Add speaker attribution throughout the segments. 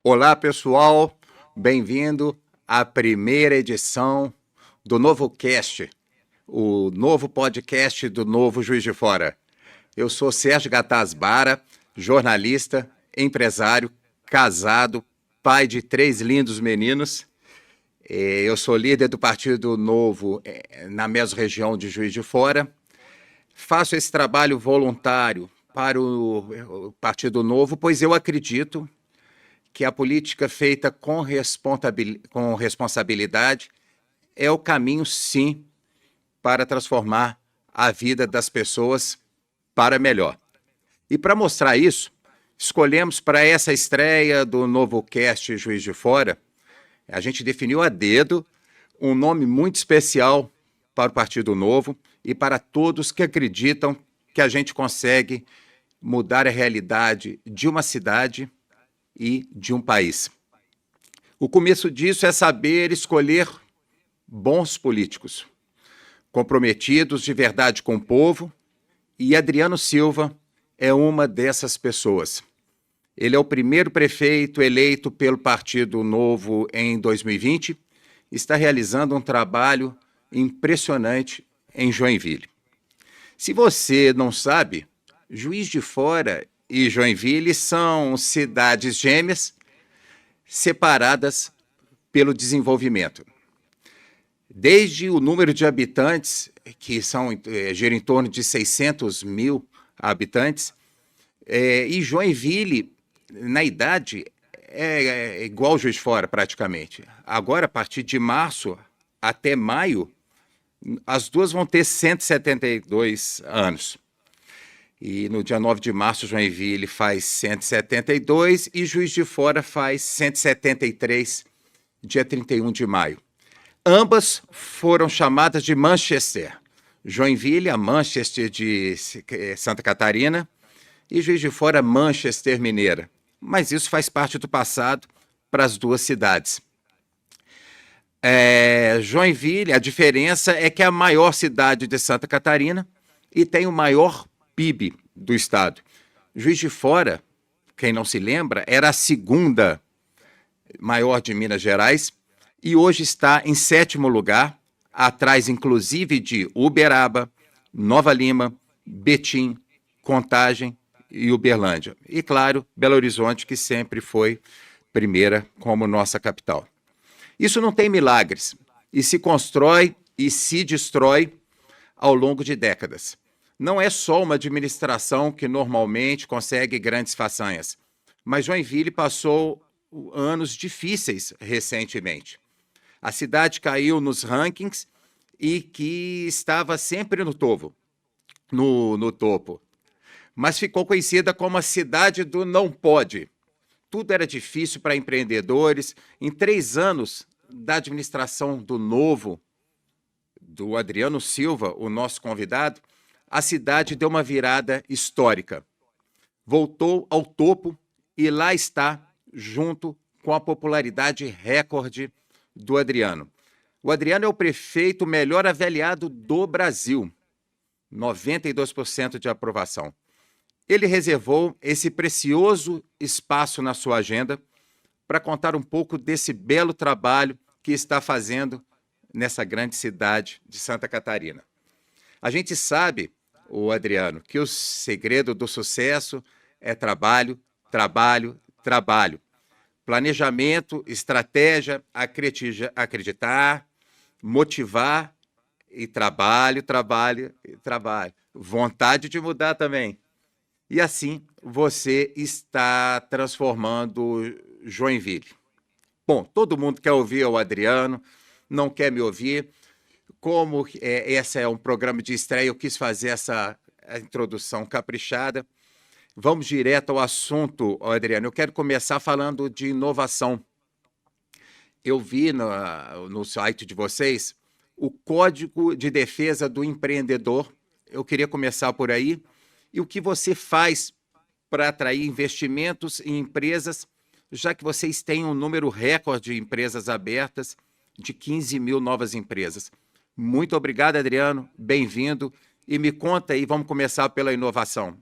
Speaker 1: Olá, pessoal. Bem-vindo à primeira edição do Novo Cast, o novo podcast do Novo Juiz de Fora. Eu sou Sérgio Gataz Bara, jornalista, empresário, casado, pai de 3 lindos meninos. Eu sou líder do Partido Novo na mesorregião de Juiz de Fora. Faço esse trabalho voluntário para o Partido Novo, pois eu acredito que a política feita com responsabilidade é o caminho, sim, para transformar a vida das pessoas para melhor. E para mostrar isso, escolhemos para essa estreia do novo cast Juiz de Fora, a gente definiu a dedo um nome muito especial para o Partido Novo e para todos que acreditam que a gente consegue mudar a realidade de uma cidade e de um país. O começo disso é saber escolher bons políticos, comprometidos de verdade com o povo, e Adriano Silva é uma dessas pessoas. Ele é o primeiro prefeito eleito pelo Partido Novo em 2020, está realizando um trabalho impressionante em Joinville. Se você não sabe, Juiz de Fora e Joinville são cidades gêmeas separadas pelo desenvolvimento. Desde o número de habitantes, que gira em torno de 600 mil habitantes, e Joinville, na idade, é igual Juiz de Fora praticamente. Agora, a partir de março até maio, as duas vão ter 172 anos. E no dia 9 de março, Joinville faz 172 e Juiz de Fora faz 173, dia 31 de maio. Ambas foram chamadas de Manchester. Joinville, a Manchester de Santa Catarina, e Juiz de Fora, Manchester Mineira. Mas isso faz parte do passado para as duas cidades. Joinville, a diferença é que é a maior cidade de Santa Catarina e tem o maior PIB do estado. Juiz de Fora, quem não se lembra, era a segunda maior de Minas Gerais e hoje está em 7º lugar, atrás inclusive de Uberaba, Nova Lima, Betim, Contagem e Uberlândia. E, claro, Belo Horizonte, que sempre foi primeira como nossa capital. Isso não tem milagres e se constrói e se destrói ao longo de décadas. Não é só uma administração que normalmente consegue grandes façanhas, mas Joinville passou anos difíceis recentemente. A cidade caiu nos rankings e que estava sempre no topo, mas ficou conhecida como a cidade do não pode. Tudo era difícil para empreendedores. Em 3 anos da administração do Novo, do Adriano Silva, o nosso convidado, a cidade deu uma virada histórica. Voltou ao topo e lá está, junto com a popularidade recorde do Adriano. O Adriano é o prefeito melhor avaliado do Brasil, 92% de aprovação. Ele reservou esse precioso espaço na sua agenda para contar um pouco desse belo trabalho que está fazendo nessa grande cidade de Santa Catarina. A gente sabe, Adriano, que o segredo do sucesso é trabalho, trabalho, trabalho. Planejamento, estratégia, acreditar, motivar e trabalho, trabalho e trabalho. Vontade de mudar também. E assim você está transformando Joinville. Bom, todo mundo quer ouvir o Adriano, não quer me ouvir. Como esse é um programa de estreia, eu quis fazer essa introdução caprichada. Vamos direto ao assunto, Adriano. Eu quero começar falando de inovação. Eu vi no site de vocês o Código de Defesa do Empreendedor. Eu queria começar por aí. E o que você faz para atrair investimentos em empresas, já que vocês têm um número recorde de empresas abertas, de 15 mil novas empresas. Muito obrigado, Adriano. Bem-vindo. E me conta aí, vamos começar pela inovação.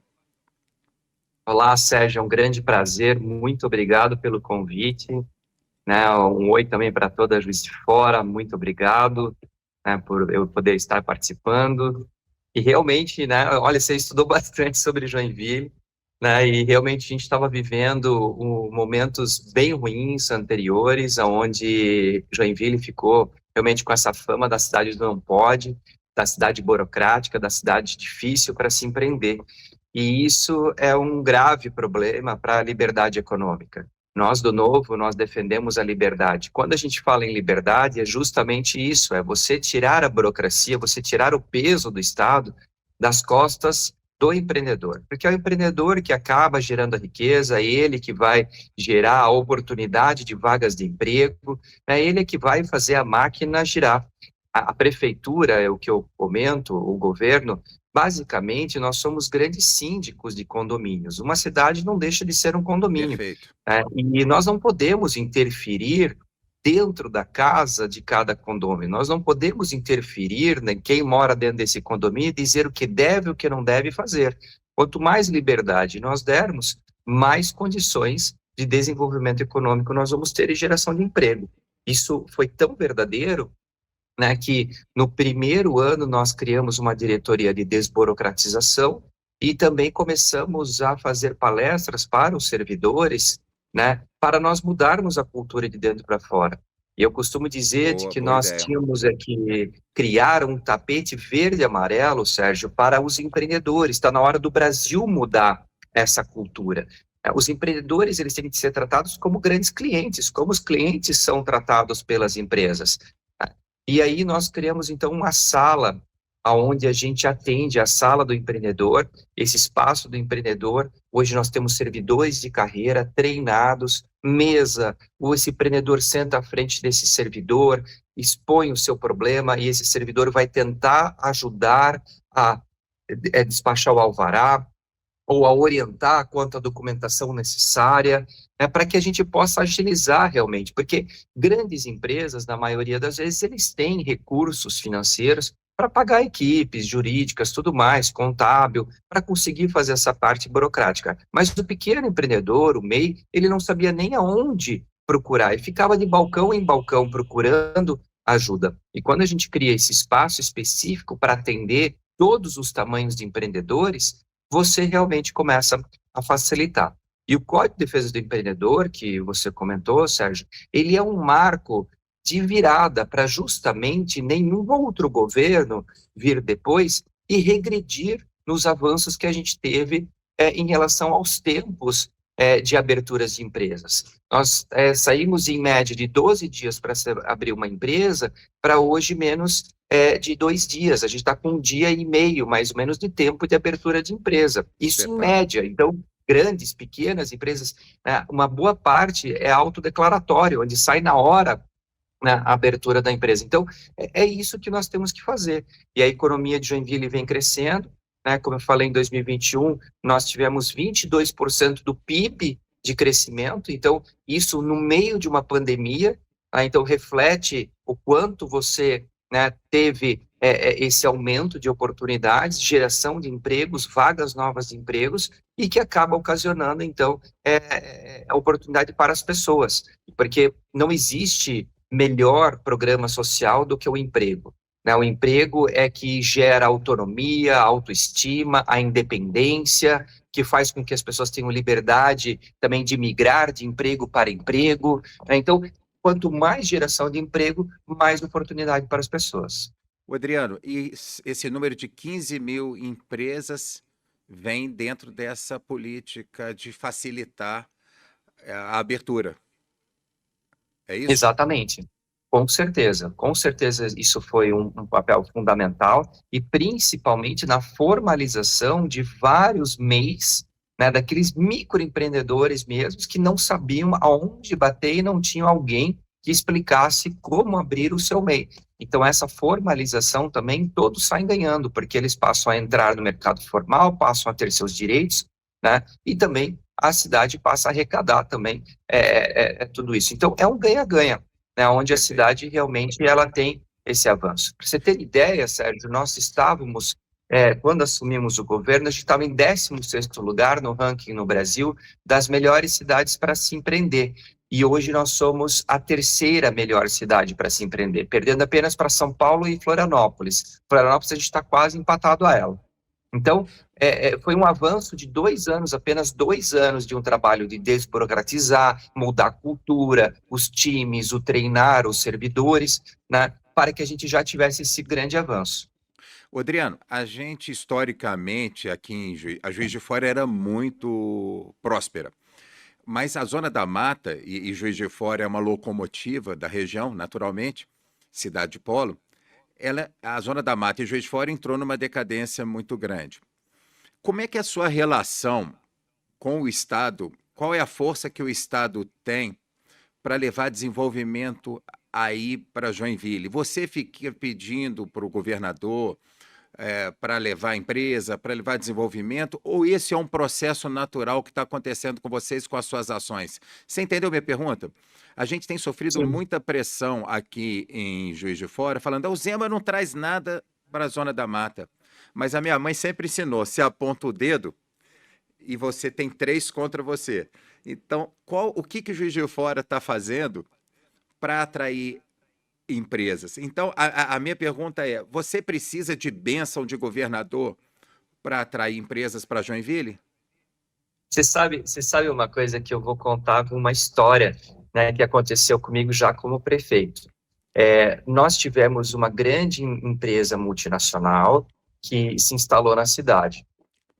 Speaker 2: Olá, Sérgio, é um grande prazer, muito obrigado pelo convite, né? Um oi também para toda a Juiz de Fora, muito obrigado, né, por eu poder estar participando. E realmente, né, olha, você estudou bastante sobre Joinville, né, e realmente a gente estava vivendo momentos bem ruins anteriores, onde Joinville ficou realmente com essa fama da cidade do não pode, da cidade burocrática, da cidade difícil para se empreender. E isso é um grave problema para a liberdade econômica. Nós, do Novo, nós defendemos a liberdade. Quando a gente fala em liberdade, é justamente isso, é você tirar a burocracia, você tirar o peso do Estado das costas do empreendedor, porque é o empreendedor que acaba gerando a riqueza, é ele que vai gerar a oportunidade de vagas de emprego, é ele que vai fazer a máquina girar. A prefeitura, é o que eu comento, o governo, basicamente, nós somos grandes síndicos de condomínios. Uma cidade não deixa de ser um condomínio,
Speaker 1: Perfeito.
Speaker 2: né? E nós não podemos interferir dentro da casa de cada condomínio. Nós não podemos interferir em quem mora dentro desse condomínio e dizer o que deve e o que não deve fazer. Quanto mais liberdade nós dermos, mais condições de desenvolvimento econômico nós vamos ter e geração de emprego. Isso foi tão verdadeiro, né, que no primeiro ano nós criamos uma diretoria de desburocratização e também começamos a fazer palestras para os servidores, né, para nós mudarmos a cultura de dentro para fora. E eu costumo dizer de
Speaker 1: Boa,
Speaker 2: que
Speaker 1: boa
Speaker 2: nós
Speaker 1: ideia.
Speaker 2: tínhamos que criar um tapete verde e amarelo, Sérgio, para os empreendedores. Está na hora do Brasil mudar essa cultura. Os empreendedores, eles têm que ser tratados como grandes clientes, como os clientes são tratados pelas empresas. E aí nós criamos, então, uma sala onde a gente atende a sala do empreendedor, esse espaço do empreendedor. Hoje nós temos servidores de carreira treinados, mesa, esse empreendedor senta à frente desse servidor, expõe o seu problema e esse servidor vai tentar ajudar a despachar o alvará, ou a orientar quanto à documentação necessária, para que a gente possa agilizar realmente, porque grandes empresas, na maioria das vezes, eles têm recursos financeiros para pagar equipes jurídicas, tudo mais, contábil, para conseguir fazer essa parte burocrática. Mas o pequeno empreendedor, o MEI, ele não sabia nem aonde procurar, ele ficava de balcão em balcão procurando ajuda. E quando a gente cria esse espaço específico para atender todos os tamanhos de empreendedores, você realmente começa a facilitar. E o Código de Defesa do Empreendedor, que você comentou, Sérgio, ele é um marco de virada para justamente nenhum outro governo vir depois e regredir nos avanços que a gente teve em relação aos tempos de aberturas de empresas. Nós saímos, em média, de 12 dias para abrir uma empresa, para hoje menos de 2 dias. A gente está com 1 dia e meio, mais ou menos, de tempo de abertura de empresa. Isso em
Speaker 1: Espetáculo.
Speaker 2: média. Então, grandes, pequenas empresas, né, uma boa parte é autodeclaratório, onde sai na hora, né, a abertura da empresa. Então, é isso que nós temos que fazer. E a economia de Joinville vem crescendo, né, como eu falei, em 2021, nós tivemos 22% do PIB de crescimento, então, isso no meio de uma pandemia, então reflete o quanto você, né, teve esse aumento de oportunidades, geração de empregos, vagas novas de empregos, e que acaba ocasionando, então, a oportunidade para as pessoas, porque não existe melhor programa social do que o emprego, né? O emprego é que gera autonomia, autoestima, a independência, que faz com que as pessoas tenham liberdade também de migrar de emprego para emprego, né? Então, quanto mais geração de emprego, mais oportunidade para as pessoas.
Speaker 1: O Adriano, e esse número de 15 mil empresas vem dentro dessa política de facilitar a abertura, é isso?
Speaker 2: Exatamente. Com certeza isso foi um papel fundamental e principalmente na formalização de vários MEIs, né, daqueles microempreendedores mesmos que não sabiam aonde bater e não tinham alguém que explicasse como abrir o seu MEI. Então essa formalização também todos saem ganhando, porque eles passam a entrar no mercado formal, passam a ter seus direitos, né, e também a cidade passa a arrecadar também tudo isso. Então é um ganha-ganha, né, onde a
Speaker 1: Perfeito.
Speaker 2: cidade realmente ela tem esse avanço. Para você ter ideia, Sérgio, nós estávamos quando assumimos o governo, a gente estava em 16º lugar no ranking no Brasil das melhores cidades para se empreender. E hoje nós somos a terceira melhor cidade para se empreender, perdendo apenas para São Paulo e Florianópolis. Florianópolis a gente está quase empatado a ela. Então, foi um avanço de 2 anos, apenas 2 anos de um trabalho de desburocratizar, mudar a cultura, os times, o treinar os servidores, né, para que a gente já tivesse esse grande avanço.
Speaker 1: Ô, Adriano, a gente historicamente aqui a Juiz de Fora era muito próspera, mas a Zona da Mata, e Juiz de Fora é uma locomotiva da região, naturalmente, cidade de polo, a Zona da Mata e Juiz de Fora entrou numa decadência muito grande. Como é que é a sua relação com o Estado? Qual é a força que o Estado tem para levar desenvolvimento aí para Joinville? Você fica pedindo para o governador para levar empresa, para levar desenvolvimento, ou esse é um processo natural que está acontecendo com vocês, com as suas ações? Você entendeu minha pergunta? A gente tem sofrido
Speaker 2: Sim.
Speaker 1: muita pressão aqui em Juiz de Fora, falando, o Zema não traz nada para a Zona da Mata. Mas a minha mãe sempre ensinou, se aponta o dedo e você tem 3 contra você. Então, o que o Juiz de Fora está fazendo para atrair empresas? Então, a minha pergunta é, você precisa de bênção de governador para atrair empresas para Joinville?
Speaker 2: Você sabe uma coisa que eu vou contar, uma história, né, que aconteceu comigo já como prefeito. Nós tivemos uma grande empresa multinacional que se instalou na cidade.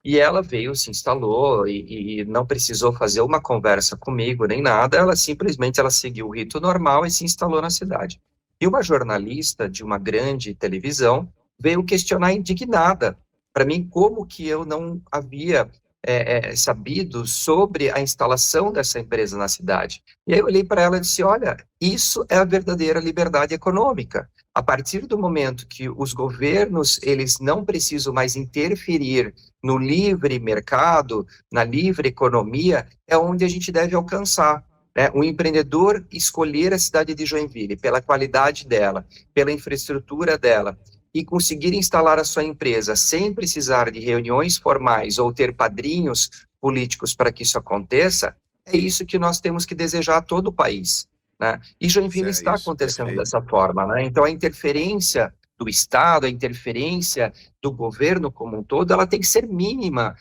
Speaker 2: E ela veio, se instalou e não precisou fazer uma conversa comigo nem nada, ela simplesmente seguiu o rito normal e se instalou na cidade. E uma jornalista de uma grande televisão veio questionar indignada para mim como que eu não havia sabido sobre a instalação dessa empresa na cidade. E aí eu olhei para ela e disse, olha, isso é a verdadeira liberdade econômica. A partir do momento que os governos eles não precisam mais interferir no livre mercado, na livre economia, é onde a gente deve alcançar. Né? O empreendedor escolher a cidade de Joinville pela qualidade dela, pela infraestrutura dela, e conseguir instalar a sua empresa sem precisar de reuniões formais ou ter padrinhos políticos para que isso aconteça, é isso que nós temos que desejar a todo o país. Né? E Joinville está
Speaker 1: Isso,
Speaker 2: acontecendo
Speaker 1: perfeito.
Speaker 2: dessa forma. Né? Então, a interferência do Estado, a interferência do governo como um todo, ela tem que ser mínima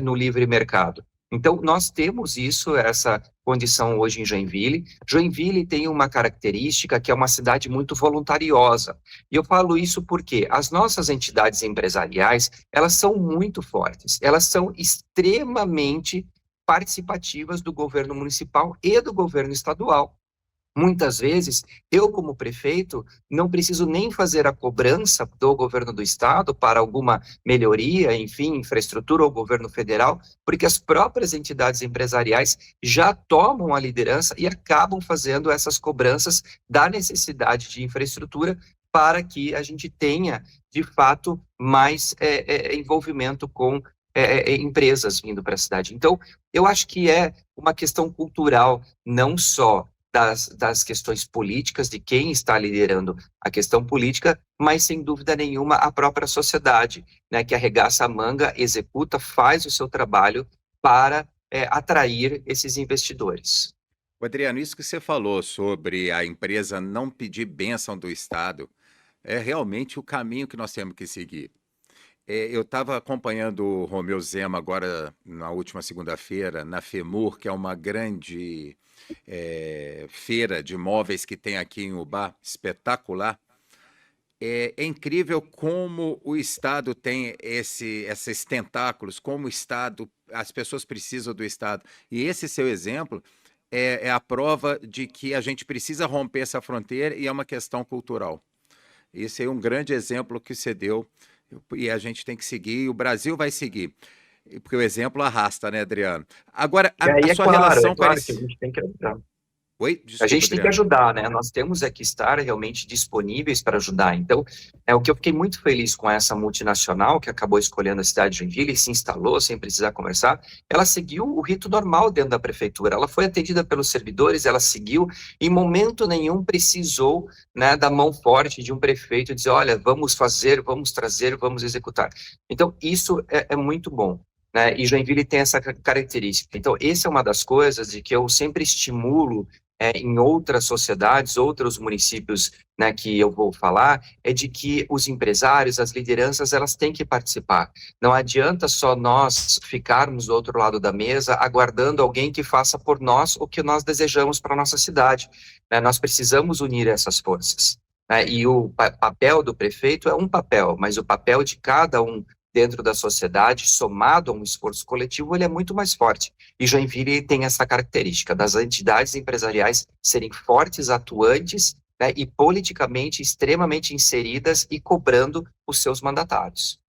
Speaker 2: no livre mercado. Então, nós temos essa condição hoje em Joinville. Joinville tem uma característica que é uma cidade muito voluntariosa. E eu falo isso porque as nossas entidades empresariais, elas são muito fortes, elas são extremamente participativas do governo municipal e do governo estadual. Muitas vezes, eu, como prefeito, não preciso nem fazer a cobrança do governo do estado para alguma melhoria, enfim, infraestrutura ou governo federal, porque as próprias entidades empresariais já tomam a liderança e acabam fazendo essas cobranças da necessidade de infraestrutura para que a gente tenha, de fato, mais envolvimento com empresas vindo para a cidade. Então, eu acho que é uma questão cultural, não só das questões políticas, de quem está liderando a questão política, mas, sem dúvida nenhuma, a própria sociedade, né, que arregaça a manga, executa, faz o seu trabalho para atrair esses investidores.
Speaker 1: Adriano, isso que você falou sobre a empresa não pedir bênção do Estado é realmente o caminho que nós temos que seguir. Eu estava acompanhando o Romeu Zema agora na última segunda-feira, na FEMUR, que é uma grande feira de móveis que tem aqui em Ubá, espetacular. É incrível como o Estado tem esses tentáculos, como o Estado, as pessoas precisam do Estado. E esse seu exemplo é a prova de que a gente precisa romper essa fronteira e é uma questão cultural. Esse é um grande exemplo que você deu e a gente tem que seguir, e o Brasil vai seguir, porque o exemplo arrasta, né, Adriano? Agora,
Speaker 2: E aí
Speaker 1: a sua
Speaker 2: é
Speaker 1: relação com a
Speaker 2: claro que a gente tem que ajudar.
Speaker 1: Oi,
Speaker 2: A
Speaker 1: desculpa,
Speaker 2: gente tem que
Speaker 1: Adriano.
Speaker 2: ajudar, né? Nós temos é que estar realmente disponíveis para ajudar. Então, é o que eu fiquei muito feliz com essa multinacional que acabou escolhendo a cidade de Joinville e se instalou sem precisar conversar. Ela seguiu o rito normal dentro da prefeitura. Ela foi atendida pelos servidores, ela seguiu. Em momento nenhum precisou, né, da mão forte de um prefeito dizer, olha, vamos fazer, vamos trazer, vamos executar. Então, isso é muito bom. Né? E Joinville tem essa característica. Então, essa é uma das coisas de que eu sempre estimulo em outras sociedades, outros municípios, né, que eu vou falar, é de que os empresários, as lideranças, elas têm que participar. Não adianta só nós ficarmos do outro lado da mesa aguardando alguém que faça por nós o que nós desejamos para a nossa cidade. Né? Nós precisamos unir essas forças. Né? E o papel do prefeito é um papel, mas o papel de cada um dentro da sociedade, somado a um esforço coletivo, ele é muito mais forte. E Joinville tem essa característica das entidades empresariais serem fortes, atuantes, né, e politicamente extremamente inseridas e cobrando os seus mandatários.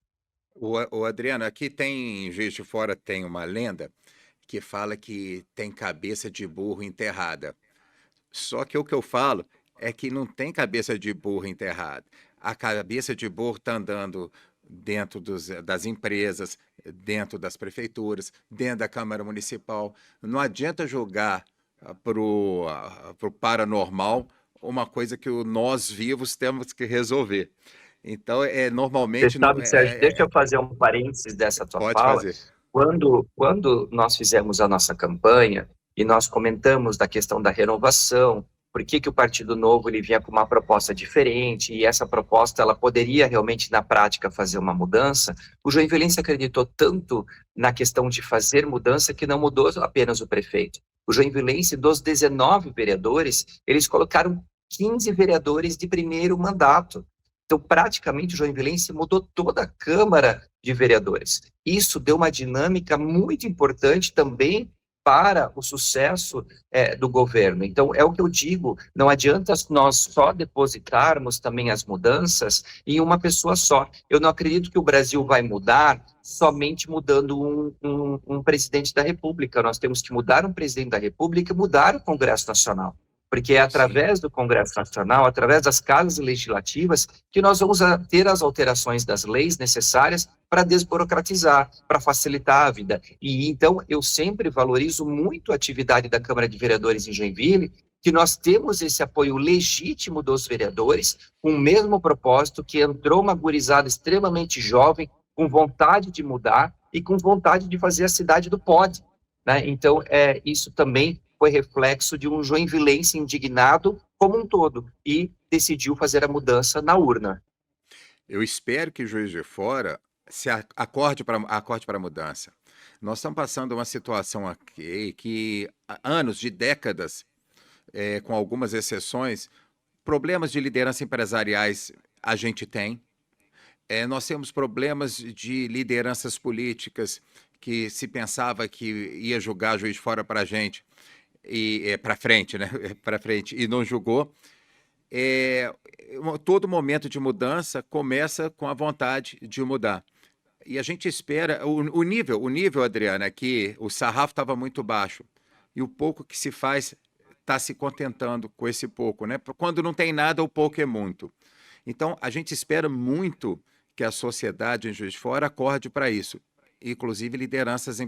Speaker 1: O Adriano, aqui tem, em Juiz de Fora tem uma lenda que fala que tem cabeça de burro enterrada. Só que o que eu falo é que não tem cabeça de burro enterrada. A cabeça de burro está andando dentro das empresas, dentro das prefeituras, dentro da Câmara Municipal. Não adianta jogar para o paranormal uma coisa que nós vivos temos que resolver. Então,
Speaker 2: Você
Speaker 1: normalmente,
Speaker 2: sabe, Sérgio, deixa eu fazer um parênteses dessa tua
Speaker 1: pode
Speaker 2: fala.
Speaker 1: fazer.
Speaker 2: Quando nós fizemos a nossa campanha e nós comentamos da questão da renovação, por que o Partido Novo ele vinha com uma proposta diferente e essa proposta ela poderia realmente na prática fazer uma mudança, o Joinvilense acreditou tanto na questão de fazer mudança que não mudou apenas o prefeito. O Joinvilense, dos 19 vereadores, eles colocaram 15 vereadores de primeiro mandato. Então, praticamente, o Joinvilense mudou toda a Câmara de Vereadores. Isso deu uma dinâmica muito importante também para o sucesso do governo. Então, é o que eu digo, não adianta nós só depositarmos também as mudanças em uma pessoa só. Eu não acredito que o Brasil vai mudar somente mudando um presidente da República. Nós temos que mudar um presidente da República e mudar o Congresso Nacional. Porque é
Speaker 1: Sim.
Speaker 2: através do Congresso Nacional, através das casas legislativas, que nós vamos ter as alterações das leis necessárias para desburocratizar, para facilitar a vida. E então eu sempre valorizo muito a atividade da Câmara de Vereadores em Joinville, que nós temos esse apoio legítimo dos vereadores, com o mesmo propósito, que entrou uma gurizada extremamente jovem, com vontade de mudar e com vontade de fazer a cidade do pode. Né? Então, isso também foi reflexo de um joinvilense indignado como um todo e decidiu fazer a mudança na urna.
Speaker 1: Eu espero que Juiz de Fora se acorde para a mudança. Nós estamos passando uma situação aqui que há anos, de décadas, com algumas exceções, problemas de liderança empresariais a gente tem. Nós temos problemas de lideranças políticas que se pensava que ia julgar Juiz de Fora para a gente e para frente, né? Para frente e não julgou. É, Todo momento de mudança começa com a vontade de mudar. E a gente espera, o nível, Adriana, é que o sarrafo estava muito baixo. E o pouco que se faz está se contentando com esse pouco, né? Quando não tem nada, o pouco é muito. Então, a gente espera muito que a sociedade em Juiz de Fora acorde para isso, inclusive lideranças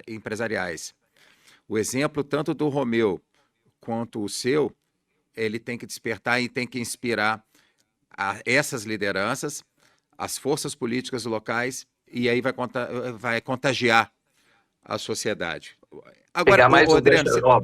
Speaker 1: empresariais. O exemplo tanto do Romeu quanto o seu, ele tem que despertar e tem que inspirar essas lideranças, as forças políticas locais, e aí vai contagiar a sociedade. Agora,
Speaker 2: Pegar mais um gancho,
Speaker 1: Adriano, você...
Speaker 2: ó,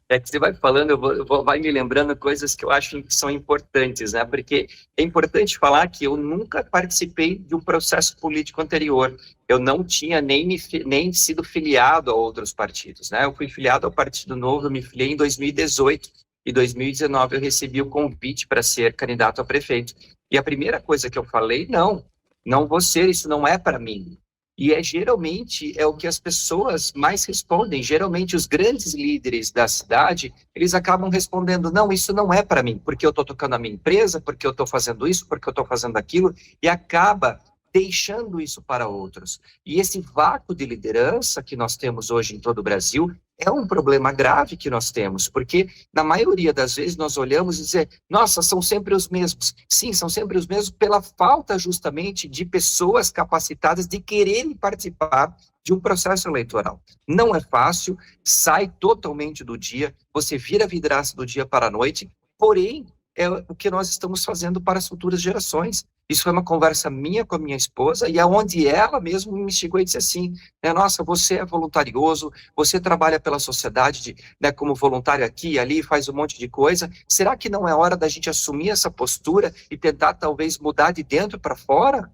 Speaker 2: é que você vai falando, vai me lembrando coisas que eu acho que são importantes, né? Porque é importante falar que eu nunca participei de um processo político anterior. Eu não tinha nem sido filiado a outros partidos, né? Eu fui filiado ao Partido Novo, eu me filiei em 2018. Em 2019 eu recebi o convite para ser candidato a prefeito. E a primeira coisa que eu falei, não vou ser, isso não é para mim. E geralmente é o que as pessoas mais respondem. Geralmente os grandes líderes da cidade, eles acabam respondendo, não, isso não é para mim, porque eu estou tocando a minha empresa, porque eu estou fazendo isso, porque eu estou fazendo aquilo, e acaba deixando isso para outros. E esse vácuo de liderança que nós temos hoje em todo o Brasil é um problema grave que nós temos, porque na maioria das vezes nós olhamos e dizemos, nossa, são sempre os mesmos. Sim, são sempre os mesmos pela falta justamente de pessoas capacitadas de quererem participar de um processo eleitoral. Não é fácil, sai totalmente do dia, você vira a vidraça do dia para a noite, porém, é o que nós estamos fazendo para as futuras gerações. Isso foi uma conversa minha com a minha esposa, e aonde ela mesmo me chegou e disse assim, né, nossa, você é voluntarioso, você trabalha pela sociedade, né, como voluntário aqui e ali, faz um monte de coisa, será que não é hora da gente assumir essa postura e tentar talvez mudar de dentro para fora?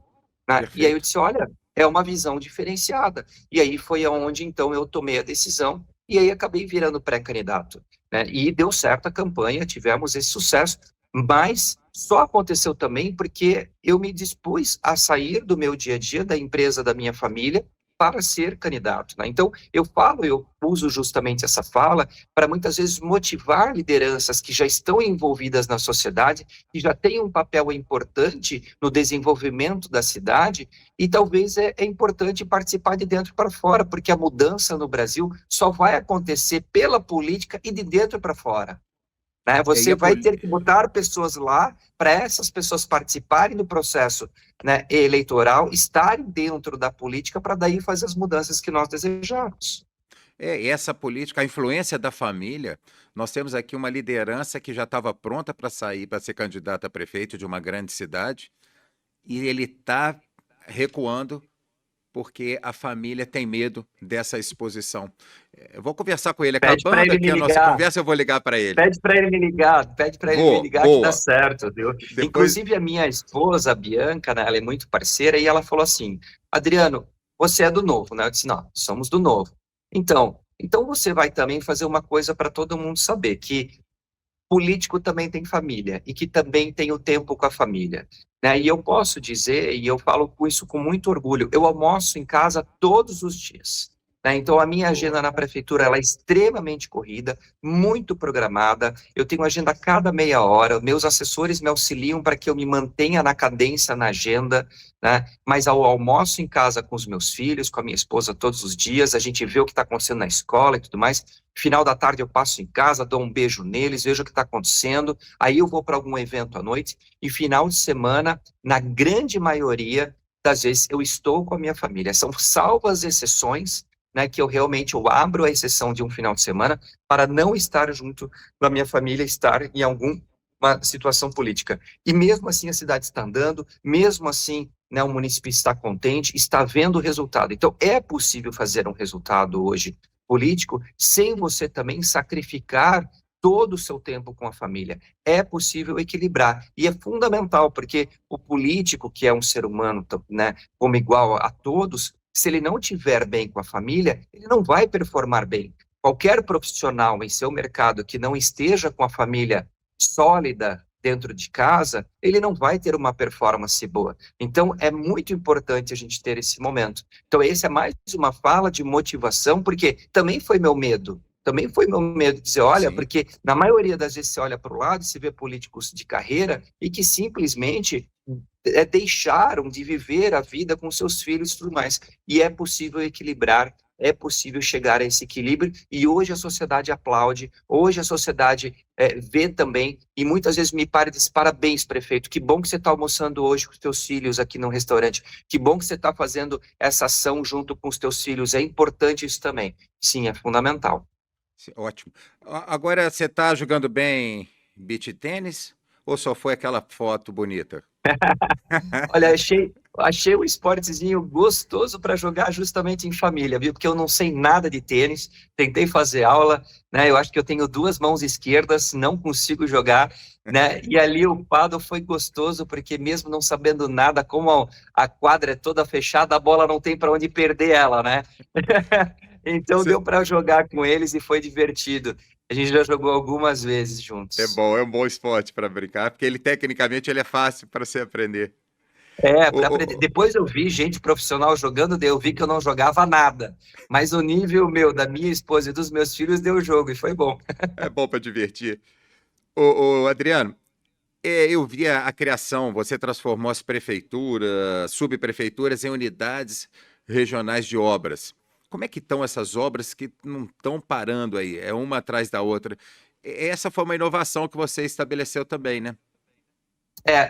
Speaker 2: Né? E aí eu
Speaker 1: Perfeito.
Speaker 2: disse, olha, é uma visão diferenciada. E aí foi aonde então eu tomei a decisão, e aí acabei virando pré-candidato. Né? E deu certo a campanha, tivemos esse sucesso, mas só aconteceu também porque eu me dispus a sair do meu dia a dia, da empresa da minha família, para ser candidato. Né? Então, eu uso justamente essa fala para muitas vezes motivar lideranças que já estão envolvidas na sociedade, que já têm um papel importante no desenvolvimento da cidade, e talvez é importante participar de dentro para fora, porque a mudança no Brasil só vai acontecer pela política e de dentro para fora. Né?
Speaker 1: É, e
Speaker 2: Você vai ter que botar pessoas lá para essas pessoas participarem do processo, né, eleitoral, estarem dentro da política para daí fazer as mudanças que nós desejamos.
Speaker 1: essa política, a influência da família, nós temos aqui uma liderança que já estava pronta para sair, para ser candidata a prefeito de uma grande cidade, e ele está recuando porque a família tem medo dessa exposição. Eu vou conversar com ele.
Speaker 2: Pede para
Speaker 1: Acabando
Speaker 2: ele
Speaker 1: aqui
Speaker 2: me
Speaker 1: a nossa
Speaker 2: ligar,
Speaker 1: conversa, eu vou ligar para ele.
Speaker 2: pede para ele me
Speaker 1: Vou,
Speaker 2: ligar que dá
Speaker 1: boa.
Speaker 2: certo, viu?
Speaker 1: Depois,
Speaker 2: Inclusive a minha esposa, a Bianca, né, ela é muito parceira, e ela falou assim, Adriano, você é do Novo, né? Eu disse, não, somos do Novo. Então você vai também fazer uma coisa para todo mundo saber, que político também tem família e que também tem o tempo com a família. Né? E eu posso dizer, e eu falo com isso com muito orgulho, eu almoço em casa todos os dias. Né? Então, a minha
Speaker 1: boa.
Speaker 2: agenda na prefeitura ela é extremamente corrida, muito programada. Eu tenho agenda a cada meia hora. Meus assessores me auxiliam para que eu me mantenha na cadência na agenda. Né? Mas ao almoço em casa com os meus filhos, com a minha esposa todos os dias, a gente vê o que está acontecendo na escola e tudo mais. Final da tarde eu passo em casa, dou um beijo neles, vejo o que está acontecendo, aí eu vou para algum evento à noite, e final de semana, na grande maioria das vezes, eu estou com a minha família. São salvas exceções, né, que eu abro a exceção de um final de semana para não estar junto da minha família, estar em alguma situação política. E mesmo assim a cidade está andando, mesmo assim, né, o município está contente, está vendo o resultado. Então, é possível fazer um resultado hoje político sem você também sacrificar todo o seu tempo com a família. É possível equilibrar. E é fundamental, porque o político, que é um ser humano, né, como igual a todos, se ele não tiver bem com a família, ele não vai performar bem. Qualquer profissional em seu mercado que não esteja com a família sólida dentro de casa, ele não vai ter uma performance boa. Então, é muito importante a gente ter esse momento. Então, esse é mais uma fala de motivação, porque também foi meu medo. Também foi meu medo de dizer, olha,
Speaker 1: Sim.
Speaker 2: porque na maioria das vezes você olha para o lado e se vê políticos de carreira e que simplesmente deixaram de viver a vida com seus filhos e tudo mais. E é possível equilibrar, é possível chegar a esse equilíbrio, e hoje a sociedade aplaude, hoje a sociedade vê também, e muitas vezes me para e diz, parabéns, prefeito, que bom que você está almoçando hoje com os teus filhos aqui no restaurante, que bom que você está fazendo essa ação junto com os teus filhos, é importante isso também. Sim, é fundamental.
Speaker 1: Ótimo. Agora, você está jogando bem beach tênis ou só foi aquela foto bonita?
Speaker 2: Olha, achei o esportezinho gostoso para jogar justamente em família, viu? Porque eu não sei nada de tênis, tentei fazer aula, né? Eu acho que eu tenho duas mãos esquerdas, não consigo jogar, né? E ali o paddle foi gostoso, porque mesmo não sabendo nada, como a quadra é toda fechada, a bola não tem para onde perder ela, né? Então
Speaker 1: Você-
Speaker 2: deu para jogar com eles e foi divertido. A gente já jogou algumas vezes juntos.
Speaker 1: É um bom esporte para brincar, porque ele tecnicamente ele é fácil para você aprender.
Speaker 2: Para
Speaker 1: O-
Speaker 2: aprender.
Speaker 1: o-
Speaker 2: Depois eu vi gente profissional jogando, daí eu vi que eu não jogava nada. Mas o nível meu, da minha esposa e dos meus filhos, deu jogo e foi bom.
Speaker 1: É bom para divertir. O Adriano, eu vi a criação, você transformou as prefeituras, subprefeituras em unidades regionais de obras. Como é que estão essas obras que não estão parando aí? É uma atrás da outra. Essa foi uma inovação que você estabeleceu também, né?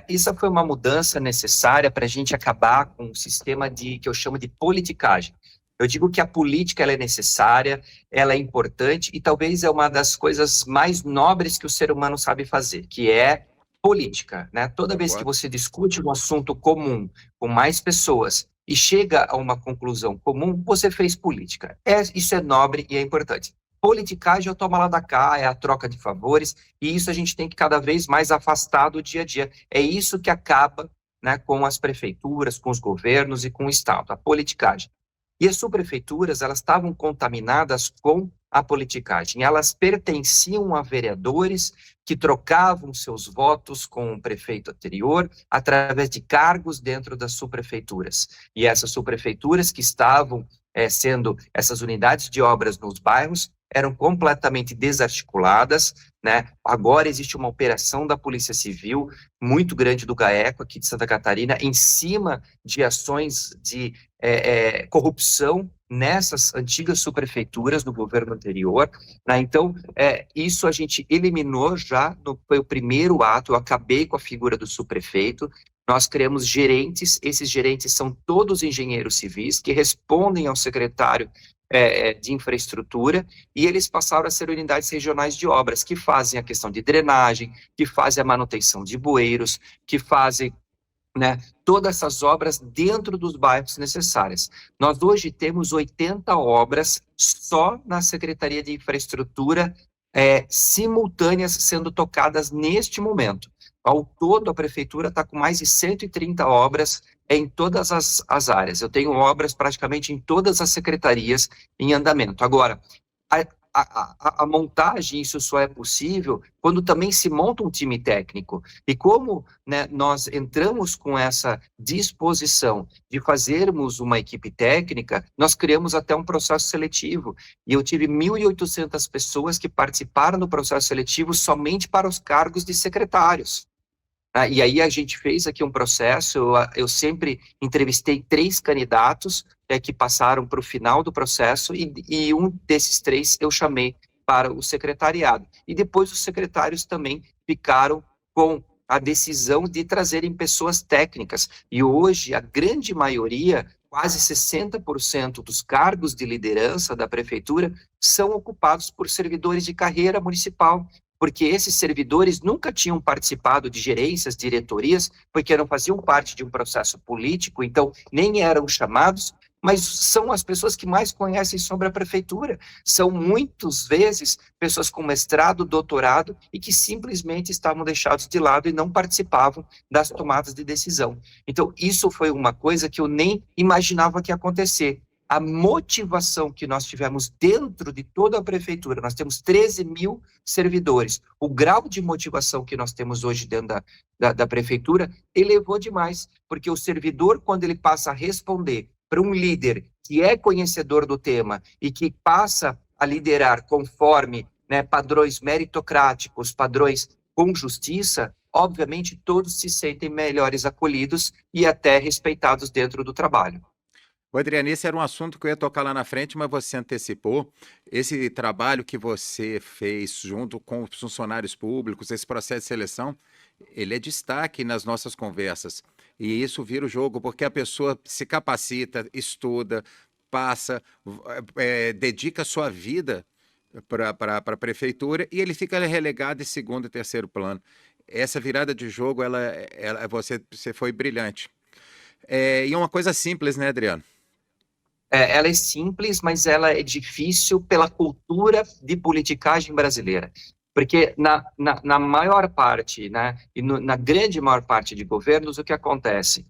Speaker 2: Isso foi uma mudança necessária para a gente acabar com um sistema que eu chamo de politicagem. Eu digo que a política ela é necessária, ela é importante e talvez é uma das coisas mais nobres que o ser humano sabe fazer, que é política, né? Toda vez que
Speaker 1: Concordo.
Speaker 2: você discute um assunto comum com mais pessoas e chega a uma conclusão comum, você fez política. Isso é nobre e é importante. Politicagem é o toma lá da cá, é a troca de favores, e isso a gente tem que cada vez mais afastar do dia a dia. É isso que acaba, né, com as prefeituras, com os governos e com o Estado, a politicagem. E as subprefeituras, elas estavam contaminadas com a politicagem. Elas pertenciam a vereadores que trocavam seus votos com o prefeito anterior através de cargos dentro das subprefeituras. E essas subprefeituras que estavam sendo essas unidades de obras nos bairros eram completamente desarticuladas, né? Agora existe uma operação da Polícia Civil muito grande do GAECO aqui de Santa Catarina em cima de ações de corrupção nessas antigas subprefeituras do governo anterior, né? Então, isso a gente eliminou já, foi o primeiro ato, eu acabei com a figura do subprefeito, nós criamos gerentes, esses gerentes são todos engenheiros civis que respondem ao secretário de infraestrutura, e eles passaram a ser unidades regionais de obras, que fazem a questão de drenagem, que fazem a manutenção de bueiros, que fazem, né, todas essas obras dentro dos bairros necessárias. Nós hoje temos 80 obras só na Secretaria de Infraestrutura simultâneas sendo tocadas neste momento. Ao todo, a Prefeitura está com mais de 130 obras em todas as áreas. Eu tenho obras praticamente em todas as secretarias em andamento. Agora, a montagem, isso só é possível quando também se monta um time técnico. E como, né, nós entramos com essa disposição de fazermos uma equipe técnica, nós criamos até um processo seletivo. E eu tive 1.800 pessoas que participaram do processo seletivo somente para os cargos de secretários. E aí a gente fez aqui um processo, eu sempre entrevistei 3 candidatos que passaram para o final do processo e um desses 3 eu chamei para o secretariado. E depois os secretários também ficaram com a decisão de trazerem pessoas técnicas. E hoje a grande maioria, quase 60% dos cargos de liderança da prefeitura são ocupados por servidores de carreira municipal, porque esses servidores nunca tinham participado de gerências, diretorias, porque não faziam parte de um processo político, então nem eram chamados, mas são as pessoas que mais conhecem sobre a prefeitura. São muitas vezes pessoas com mestrado, doutorado, e que simplesmente estavam deixados de lado e não participavam das tomadas de decisão. Então, isso foi uma coisa que eu nem imaginava que ia acontecer. A motivação que nós tivemos dentro de toda a prefeitura, nós temos 13 mil servidores, o grau de motivação que nós temos hoje dentro da prefeitura elevou demais, porque o servidor, quando ele passa a responder para um líder que é conhecedor do tema e que passa a liderar conforme, né, padrões meritocráticos, padrões com justiça, obviamente todos se sentem melhores acolhidos e até respeitados dentro do trabalho.
Speaker 1: O Adriano, esse era um assunto que eu ia tocar lá na frente, mas você antecipou. Esse trabalho que você fez junto com os funcionários públicos, esse processo de seleção, ele é destaque nas nossas conversas. E isso vira o jogo, porque a pessoa se capacita, estuda, passa, dedica sua vida para a prefeitura e ele fica relegado em segundo e terceiro plano. Essa virada de jogo, você foi brilhante. E é uma coisa simples, né, Adriano?
Speaker 2: Ela é simples, mas ela é difícil pela cultura de politicagem brasileira. Porque na maior parte, né, e na grande maior parte de governos, o que acontece?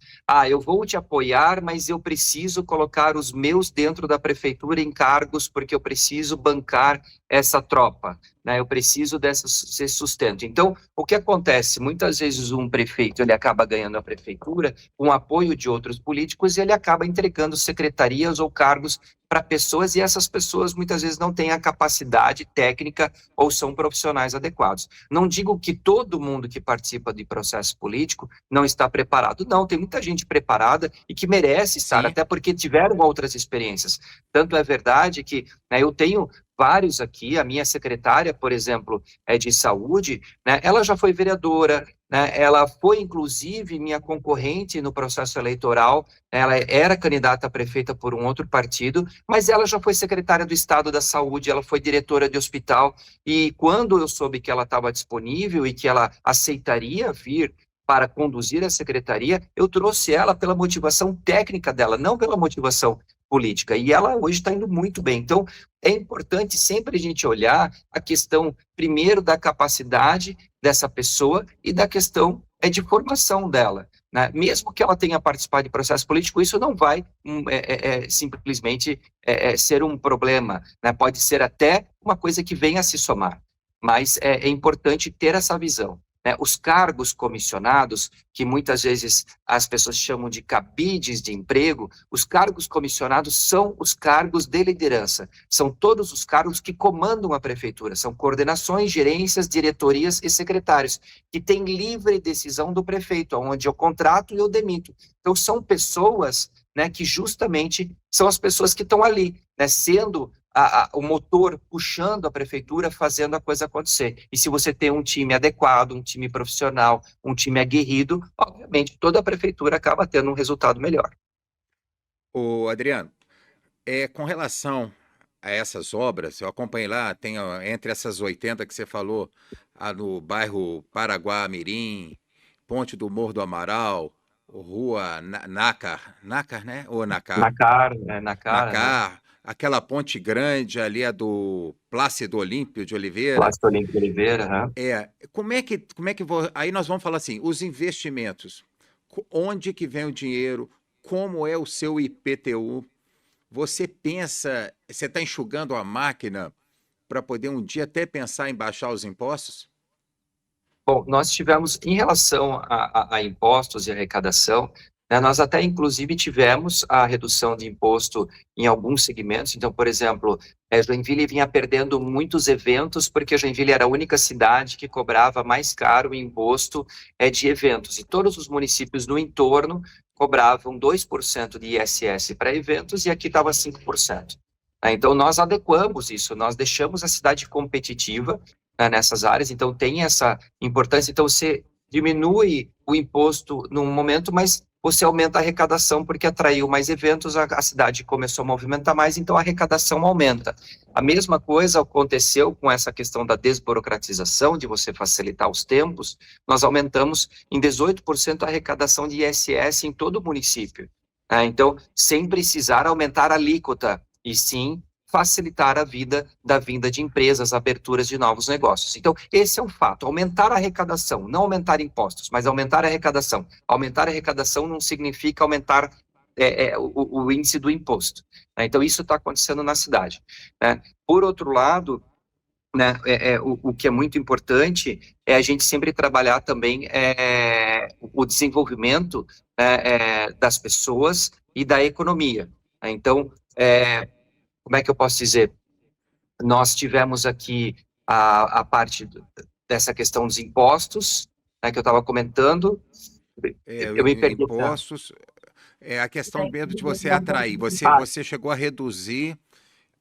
Speaker 2: Eu vou te apoiar, mas eu preciso colocar os meus dentro da prefeitura em cargos, porque eu preciso bancar essa tropa. né? Eu preciso desse sustento. Então, o que acontece? Muitas vezes um prefeito ele acaba ganhando a prefeitura com apoio de outros políticos e ele acaba entregando secretarias ou cargos para pessoas e essas pessoas muitas vezes não têm a capacidade técnica ou são profissionais adequados. Não digo que todo mundo que participa de processo político não está preparado, não, tem muita gente preparada e que merece estar,
Speaker 1: Sim.
Speaker 2: até porque tiveram outras experiências. Tanto é verdade que, né, eu tenho vários aqui, a minha secretária, por exemplo, é de saúde, né, ela já foi vereadora, né, ela foi, inclusive, minha concorrente no processo eleitoral, ela era candidata a prefeita por um outro partido, mas ela já foi secretária do Estado da Saúde, ela foi diretora de hospital, e quando eu soube que ela estava disponível e que ela aceitaria vir para conduzir a secretaria, eu trouxe ela pela motivação técnica dela, não pela motivação política, e ela hoje está indo muito bem. Então, é importante sempre a gente olhar a questão, primeiro, da capacidade dessa pessoa e da questão de formação dela, né? Mesmo que ela tenha participado de processo político, isso não vai simplesmente ser um problema, né? Pode ser até uma coisa que venha a se somar, mas é importante ter essa visão, né? Os cargos comissionados, que muitas vezes as pessoas chamam de cabides de emprego, os cargos comissionados são os cargos de liderança, são todos os cargos que comandam a prefeitura, são coordenações, gerências, diretorias e secretários, que têm livre decisão do prefeito, onde eu contrato e eu demito. Então, são pessoas, né, que justamente são as pessoas que estão ali, né, sendo o motor puxando a prefeitura, fazendo a coisa acontecer. E se você tem um time adequado, um time profissional, um time aguerrido, obviamente toda a prefeitura acaba tendo um resultado melhor.
Speaker 1: O Adriano, com relação a essas obras, eu acompanhei lá, tem entre essas 80 que você falou, no bairro Paraguá-Mirim, Ponte do Morro do Amaral, Rua Nácar, né? Ou Nacar?
Speaker 2: Na cara, né?
Speaker 1: Nacar, aquela ponte grande ali, a do Plácido Olímpio de Oliveira.
Speaker 2: Plácido Olímpio de Oliveira, né?
Speaker 1: Aí nós vamos falar assim, os investimentos, onde que vem o dinheiro, como é o seu IPTU, você está enxugando a máquina para poder um dia até pensar em baixar os impostos?
Speaker 2: Bom, nós tivemos, em relação a impostos e arrecadação, né, nós até, inclusive, tivemos a redução de imposto em alguns segmentos. Então, por exemplo, Joinville vinha perdendo muitos eventos, porque Joinville era a única cidade que cobrava mais caro o imposto de eventos. E todos os municípios no entorno cobravam 2% de ISS para eventos, e aqui estava 5%. Então, nós adequamos isso, nós deixamos a cidade competitiva, né, nessas áreas, então tem essa importância. Então, você diminui o imposto num momento, mas você aumenta a arrecadação, porque atraiu mais eventos, a cidade começou a movimentar mais, então a arrecadação aumenta. A mesma coisa aconteceu com essa questão da desburocratização, de você facilitar os tempos, nós aumentamos em 18% a arrecadação de ISS em todo o município. Então, sem precisar aumentar a alíquota, e sim facilitar a vida da vinda de empresas, aberturas de novos negócios. Então, esse é um fato, aumentar a arrecadação, não aumentar impostos, mas aumentar a arrecadação. Aumentar a arrecadação não significa aumentar o índice do imposto, né? Então, isso está acontecendo na cidade, né? Por outro lado, né, o que é muito importante é a gente sempre trabalhar também o desenvolvimento, né, das pessoas e da economia, né? Então, como é que eu posso dizer? Nós tivemos aqui a parte dessa questão dos impostos, né, que eu estava comentando. Eu me perdi.
Speaker 1: Impostos, é a questão mesmo de você atrair.
Speaker 2: Ah,
Speaker 1: Você chegou a reduzir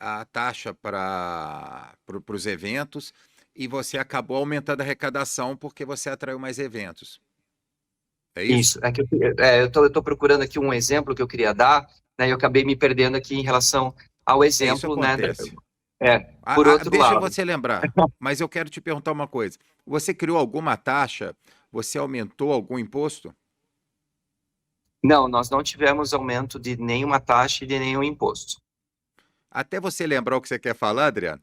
Speaker 1: a taxa para os eventos e você acabou aumentando a arrecadação porque você atraiu mais eventos. É isso?
Speaker 2: isso. É que eu estou procurando aqui um exemplo que eu queria dar, né, e eu acabei me perdendo aqui em relação ao
Speaker 1: Isso
Speaker 2: exemplo, né?
Speaker 1: acontece.
Speaker 2: Por outro
Speaker 1: Deixa
Speaker 2: lado.
Speaker 1: você lembrar, mas eu quero te perguntar uma coisa. Você criou alguma taxa? Você aumentou algum imposto?
Speaker 2: Não, nós não tivemos aumento de nenhuma taxa e de nenhum imposto.
Speaker 1: Até você lembrar o que você quer falar, Adriano,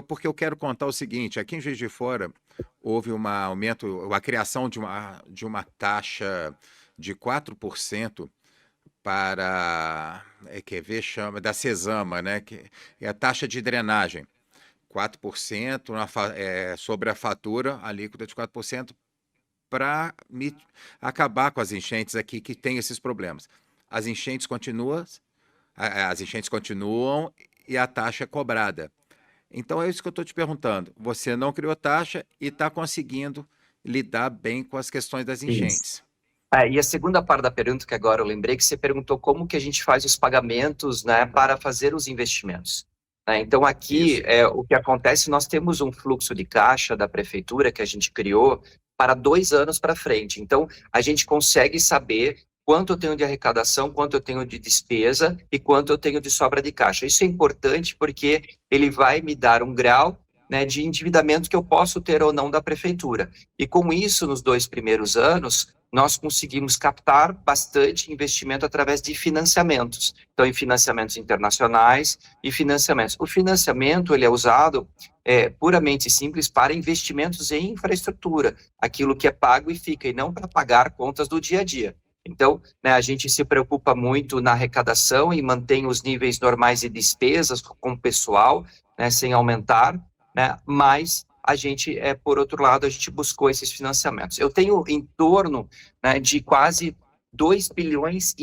Speaker 1: porque eu quero contar o seguinte: aqui em Juiz de Fora houve um aumento, a criação de uma taxa de 4% para, quer ver, chama, da Cesama, né, que é a taxa de drenagem, 4% sobre a fatura, a alíquota de 4%, para acabar com as enchentes aqui que tem esses problemas. As enchentes continuam e a taxa é cobrada. Então é isso que eu estou te perguntando. Você não criou taxa e está conseguindo lidar bem com as questões das
Speaker 2: Isso.
Speaker 1: enchentes.
Speaker 2: E a segunda parte da pergunta, que agora eu lembrei, que você perguntou como que a gente faz os pagamentos, né, para fazer os investimentos. Então, aqui, o que acontece, nós temos um fluxo de caixa da prefeitura que a gente criou para 2 anos para frente. Então, a gente consegue saber quanto eu tenho de arrecadação, quanto eu tenho de despesa e quanto eu tenho de sobra de caixa. Isso é importante porque ele vai me dar um grau, né, de endividamento que eu posso ter ou não da prefeitura. E com isso, nos 2 primeiros anos, nós conseguimos captar bastante investimento através de financiamentos. Então, em financiamentos internacionais e financiamentos. O financiamento, ele é usado puramente simples para investimentos em infraestrutura, aquilo que é pago e fica, e não para pagar contas do dia a dia. Então, né, a gente se preocupa muito na arrecadação e mantém os níveis normais de despesas com o pessoal, né, sem aumentar, né, mas a gente, por outro lado, a gente buscou esses financiamentos. Eu tenho em torno, né, de quase 2,5 bilhões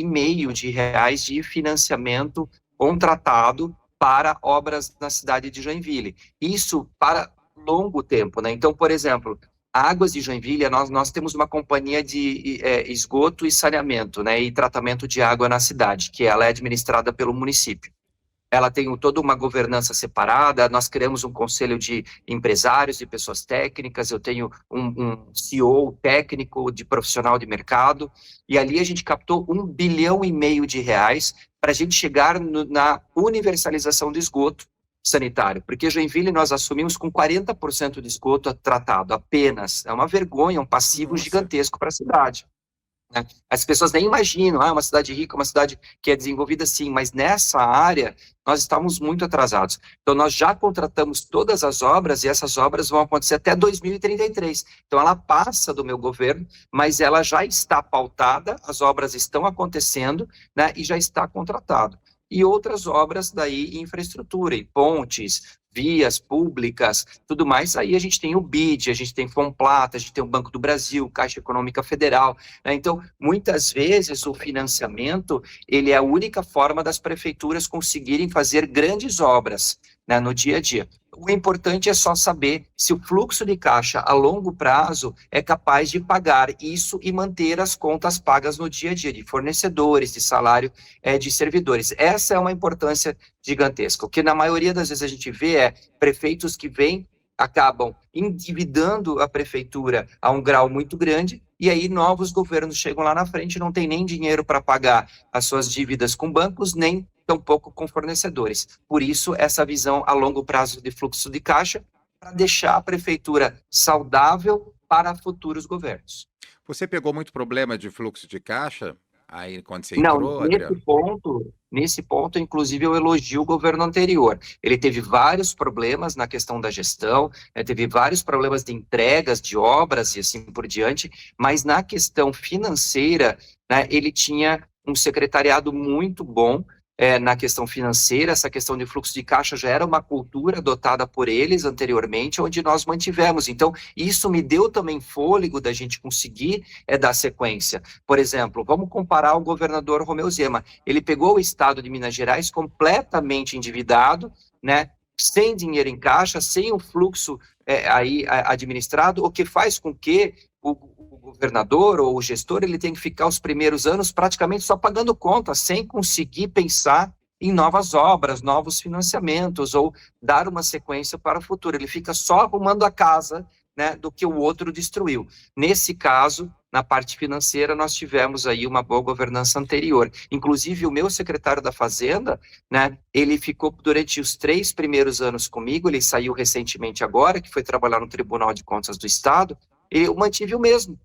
Speaker 2: de reais de financiamento contratado para obras na cidade de Joinville. Isso para longo tempo, né? Então, por exemplo, Águas de Joinville, nós temos uma companhia de esgoto e saneamento, né, e tratamento de água na cidade, que ela é administrada pelo município. Ela tem toda uma governança separada, nós criamos um conselho de empresários, de pessoas técnicas, eu tenho um CEO técnico de profissional de mercado, e ali a gente captou 1,5 bilhão de reais para a gente chegar na universalização do esgoto sanitário, porque Joinville nós assumimos com 40% de esgoto tratado, apenas. É uma vergonha, um passivo gigantesco para a cidade. Né? As pessoas nem imaginam, uma cidade rica, uma cidade que é desenvolvida, sim, mas nessa área nós estamos muito atrasados. Então, nós já contratamos todas as obras e essas obras vão acontecer até 2033. Então, ela passa do meu governo, mas ela já está pautada, as obras estão acontecendo, né, e já está contratado. E outras obras daí em infraestrutura, em pontes, vias públicas, tudo mais, aí a gente tem o BID, a gente tem Fomplata, a gente tem o Banco do Brasil, Caixa Econômica Federal, né? Então, muitas vezes o financiamento, ele é a única forma das prefeituras conseguirem fazer grandes obras, né, no dia a dia. O importante é só saber se o fluxo de caixa a longo prazo é capaz de pagar isso e manter as contas pagas no dia a dia, de fornecedores, de salário de servidores. Essa é uma importância gigantesca. O que na maioria das vezes a gente vê é prefeitos que acabam endividando a prefeitura a um grau muito grande, e aí novos governos chegam lá na frente e não tem nem dinheiro para pagar as suas dívidas com bancos, nem tampouco com fornecedores. Por isso, essa visão a longo prazo de fluxo de caixa, para deixar a prefeitura saudável para futuros governos.
Speaker 1: Você pegou muito problema de fluxo de caixa aí quando você
Speaker 2: Não,
Speaker 1: entrou, Adriano?
Speaker 2: nesse ponto, inclusive, eu elogio o governo anterior. Ele teve vários problemas na questão da gestão, teve vários problemas de entregas de obras e assim por diante, mas na questão financeira, né, ele tinha um secretariado muito bom, na questão financeira. Essa questão de fluxo de caixa já era uma cultura adotada por eles anteriormente, onde nós mantivemos. Então, isso me deu também fôlego da gente conseguir dar sequência. Por exemplo, vamos comparar o governador Romeu Zema. Ele pegou o estado de Minas Gerais completamente endividado, né, sem dinheiro em caixa, sem o fluxo aí administrado, o que faz com que o governador ou o gestor, ele tem que ficar os primeiros anos praticamente só pagando conta, sem conseguir pensar em novas obras, novos financiamentos, ou dar uma sequência para o futuro. Ele fica só arrumando a casa, né, do que o outro destruiu. Nesse caso, na parte financeira, nós tivemos aí uma boa governança anterior. Inclusive, o meu secretário da Fazenda, né, ele ficou durante os 3 primeiros anos comigo, ele saiu recentemente agora, que foi trabalhar no Tribunal de Contas do Estado, eu mantive o mesmo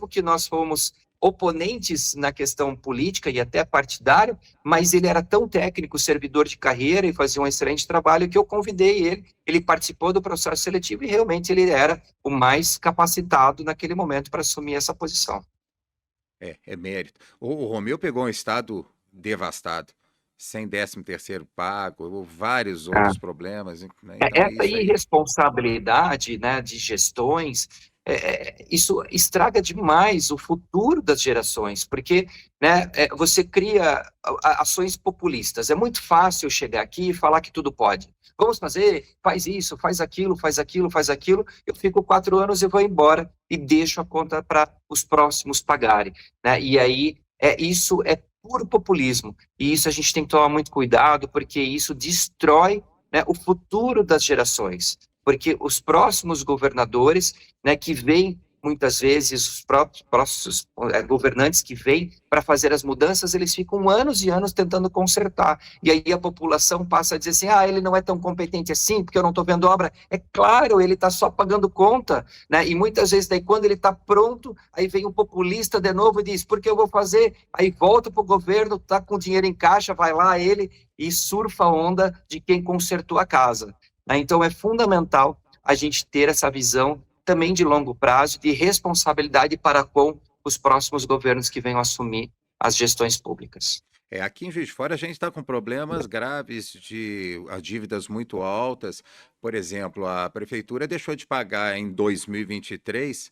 Speaker 2: que nós fomos oponentes na questão política e até partidária, mas ele era tão técnico, servidor de carreira e fazia um excelente trabalho que eu convidei ele participou do processo seletivo e realmente ele era o mais capacitado naquele momento para assumir essa posição.
Speaker 1: É mérito. O Romeu pegou um estado devastado. sem 13º pago, ou vários
Speaker 2: Ah,
Speaker 1: outros problemas, né? Então,
Speaker 2: essa
Speaker 1: isso aí.
Speaker 2: irresponsabilidade, né, de gestões, isso estraga demais o futuro das gerações, porque, né, você cria ações populistas. É muito fácil chegar aqui e falar que tudo pode. Vamos fazer, faz isso, faz aquilo, faz aquilo, faz aquilo. Eu fico 4 anos e vou embora e deixo a conta para os próximos pagarem, né? E aí, isso é puro populismo. E isso a gente tem que tomar muito cuidado, porque isso destrói, né, o futuro das gerações, porque os próximos governadores, né, que vêm muitas vezes, os próprios governantes que vêm para fazer as mudanças, eles ficam anos e anos tentando consertar, e aí a população passa a dizer assim, ele não é tão competente assim, porque eu não estou vendo obra. É claro, ele está só pagando conta, né, e muitas vezes daí quando ele está pronto, aí vem o populista de novo e diz, porque eu vou fazer, aí volta para o governo, está com dinheiro em caixa, vai lá ele e surfa a onda de quem consertou a casa, né? Então é fundamental a gente ter essa visão também de longo prazo, de responsabilidade para com os próximos governos que venham assumir as gestões públicas.
Speaker 1: Aqui em Juiz de Fora a gente está com problemas graves de dívidas muito altas. Por exemplo, a prefeitura deixou de pagar em 2023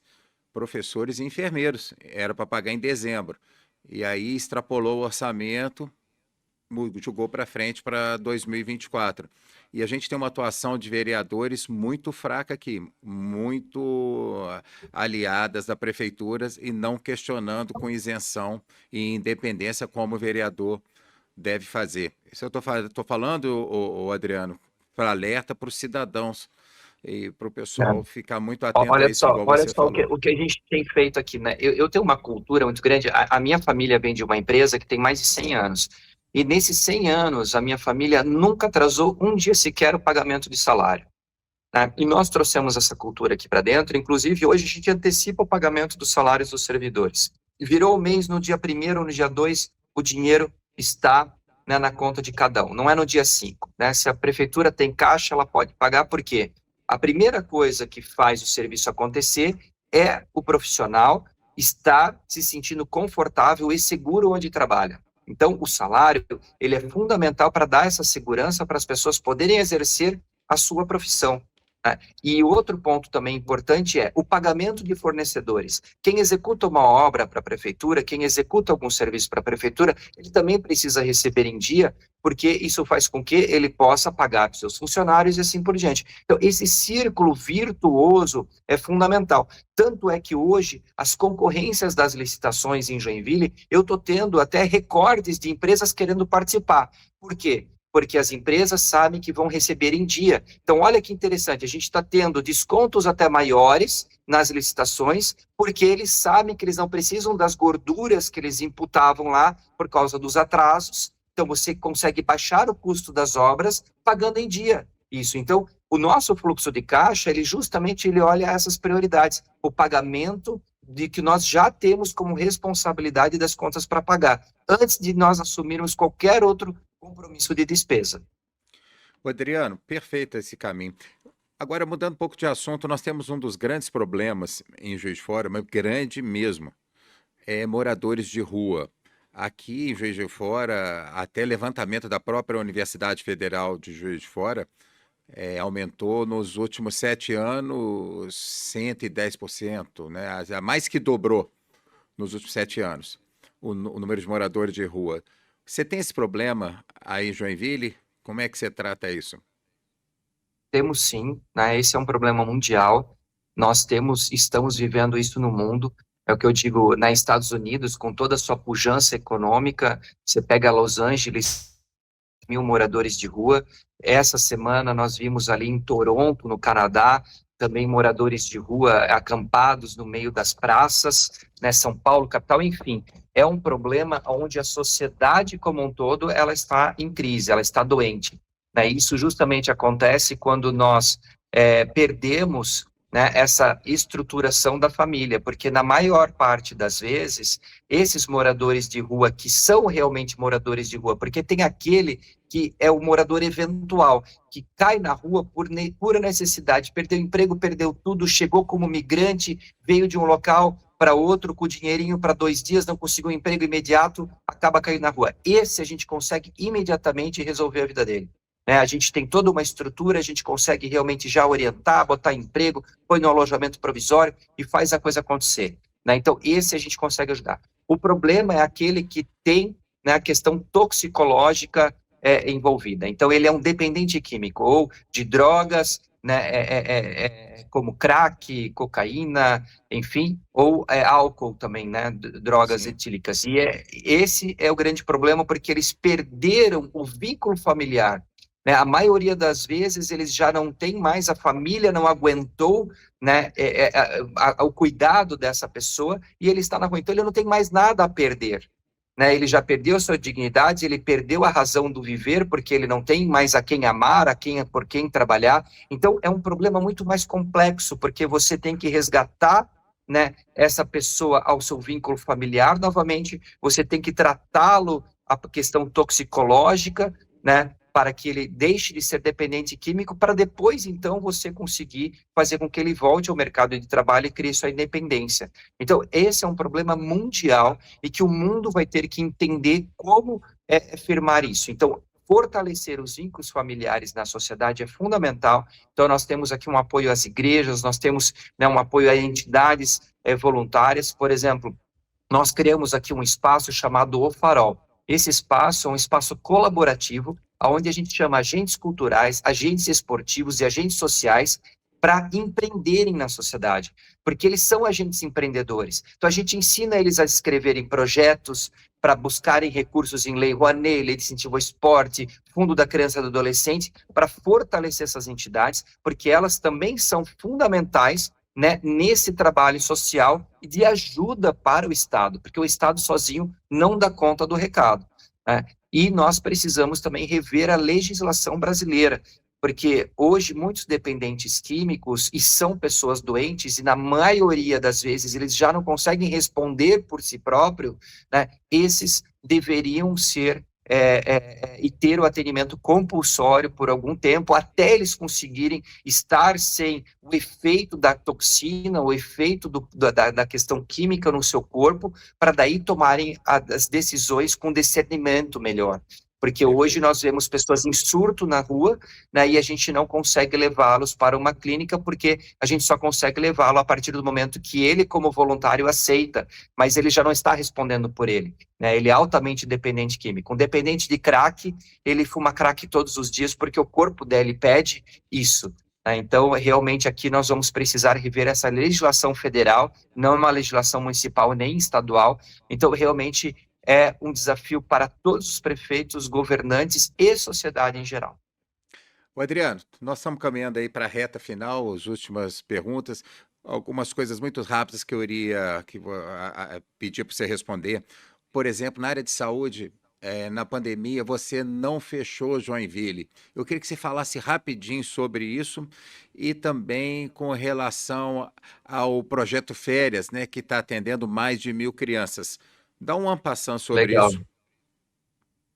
Speaker 1: professores e enfermeiros. Era para pagar em dezembro. E aí extrapolou o orçamento, jogou para frente para 2024. E a gente tem uma atuação de vereadores muito fraca aqui, muito aliadas da prefeituras e não questionando com isenção e independência como o vereador deve fazer. Isso eu estou falando, Adriano, para alerta para os cidadãos e para o pessoal ficar muito atento a isso, igual
Speaker 2: Olha
Speaker 1: você
Speaker 2: só
Speaker 1: falou.
Speaker 2: o que a gente tem feito aqui, né? Eu tenho uma cultura muito grande. A minha família vem de uma empresa que tem mais de 100 anos. E nesses 100 anos, a minha família nunca atrasou um dia sequer o pagamento de salário, né? E nós trouxemos essa cultura aqui para dentro. Inclusive, hoje a gente antecipa o pagamento dos salários dos servidores. Virou o mês, no dia 1º ou no dia 2, o dinheiro está, né, na conta de cada um. Não é no dia 5, né? Se a prefeitura tem caixa, ela pode pagar, por quê? A primeira coisa que faz o serviço acontecer é o profissional estar se sentindo confortável e seguro onde trabalha. Então, o salário, ele é fundamental para dar essa segurança para as pessoas poderem exercer a sua profissão, né? E outro ponto também importante é o pagamento de fornecedores. Quem executa uma obra para a prefeitura, quem executa algum serviço para a prefeitura, ele também precisa receber em dia, porque isso faz com que ele possa pagar os seus funcionários e assim por diante. Então, esse círculo virtuoso é fundamental. Tanto é que hoje, as concorrências das licitações em Joinville, eu estou tendo até recordes de empresas querendo participar. Por quê? Porque as empresas sabem que vão receber em dia. Então, olha que interessante, a gente está tendo descontos até maiores nas licitações, porque eles sabem que eles não precisam das gorduras que eles imputavam lá por causa dos atrasos. Então, você consegue baixar o custo das obras pagando em dia. Isso. Então, o nosso fluxo de caixa, ele justamente ele olha essas prioridades. O pagamento de que nós já temos como responsabilidade das contas para pagar, antes de nós assumirmos qualquer outro compromisso de despesa.
Speaker 1: Adriano, perfeito esse caminho. Agora, mudando um pouco de assunto, nós temos um dos grandes problemas em Juiz de Fora, mas grande mesmo, moradores de rua. Aqui em Juiz de Fora, até levantamento da própria Universidade Federal de Juiz de Fora, aumentou nos últimos 7 anos 110%, né? Mais que dobrou nos últimos 7 anos o número de moradores de rua. Você tem esse problema aí em Joinville? Como é que você trata isso?
Speaker 2: Temos sim, né? Esse é um problema mundial. Estamos vivendo isso no mundo. É o que eu digo, nos Estados Unidos, com toda a sua pujança econômica, você pega Los Angeles, 1.000 moradores de rua. Essa semana nós vimos ali em Toronto, no Canadá, também moradores de rua acampados no meio das praças, né? São Paulo, capital, enfim. É um problema onde a sociedade como um todo ela está em crise, ela está doente, né? Isso justamente acontece quando nós perdemos, né, essa estruturação da família, porque na maior parte das vezes, esses moradores de rua que são realmente moradores de rua, porque tem aquele que é o morador eventual, que cai na rua por pura necessidade, perdeu o emprego, perdeu tudo, chegou como migrante, veio de um local para outro com dinheirinho para 2 dias, não conseguiu um emprego imediato, acaba caindo na rua. Esse a gente consegue imediatamente resolver a vida dele. Né? A gente tem toda uma estrutura, a gente consegue realmente já orientar, botar emprego, põe no alojamento provisório e faz a coisa acontecer. Né? Então, esse a gente consegue ajudar. O problema é aquele que tem, né, a questão toxicológica envolvida. Então, ele é um dependente químico, ou de drogas, né, como crack, cocaína, enfim, ou álcool também, né, drogas
Speaker 1: Sim.
Speaker 2: etílicas. E esse é o grande problema, porque eles perderam o vínculo familiar. Né? A maioria das vezes eles já não têm mais, a família não aguentou, né, o cuidado dessa pessoa, e ele está na rua. Então, ele não tem mais nada a perder. Né, ele já perdeu a sua dignidade, ele perdeu a razão do viver, porque ele não tem mais a quem amar, por quem trabalhar. Então, é um problema muito mais complexo, porque você tem que resgatar, né, essa pessoa ao seu vínculo familiar novamente, você tem que tratá-lo, a questão toxicológica, né, para que ele deixe de ser dependente químico, para depois, então, você conseguir fazer com que ele volte ao mercado de trabalho e crie sua independência. Então, esse é um problema mundial, e que o mundo vai ter que entender como firmar isso. Então, fortalecer os vínculos familiares na sociedade é fundamental. Então, nós temos aqui um apoio às igrejas, nós temos, né, um apoio a entidades voluntárias. Por exemplo, nós criamos aqui um espaço chamado O Farol. Esse espaço é um espaço colaborativo, onde a gente chama agentes culturais, agentes esportivos e agentes sociais para empreenderem na sociedade, porque eles são agentes empreendedores. Então, a gente ensina eles a escreverem projetos, para buscarem recursos em Lei Rouanet, Lei de Incentivo ao Esporte, Fundo da Criança e do Adolescente, para fortalecer essas entidades, porque elas também são fundamentais, né, nesse trabalho social e de ajuda para o Estado, porque o Estado sozinho não dá conta do recado. Né? E nós precisamos também rever a legislação brasileira, porque hoje muitos dependentes químicos, e são pessoas doentes, e na maioria das vezes eles já não conseguem responder por si próprio, né? Esses deveriam ser e ter o atendimento compulsório por algum tempo, até eles conseguirem estar sem o efeito da toxina, o efeito da questão química no seu corpo, para daí tomarem as decisões com discernimento melhor. Porque hoje nós vemos pessoas em surto na rua, né, e a gente não consegue levá-los para uma clínica, porque a gente só consegue levá-lo a partir do momento que ele, como voluntário, aceita, mas ele já não está respondendo por ele. Né, ele é altamente dependente químico. Um dependente de crack, ele fuma crack todos os dias, porque o corpo dele pede isso. Né, então, realmente, aqui nós vamos precisar rever essa legislação federal, não uma legislação municipal nem estadual. Então, realmente, é um desafio para todos os prefeitos, governantes e sociedade em geral.
Speaker 1: Ô, Adriano, nós estamos caminhando aí para a reta final, as últimas perguntas, algumas coisas muito rápidas que eu iria pedir para você responder. Por exemplo, na área de saúde, na pandemia, você não fechou Joinville. Eu queria que você falasse rapidinho sobre isso e também com relação ao projeto Férias, né, que está atendendo mais de 1.000 crianças. Dá um ampassão sobre
Speaker 2: Legal.
Speaker 1: isso.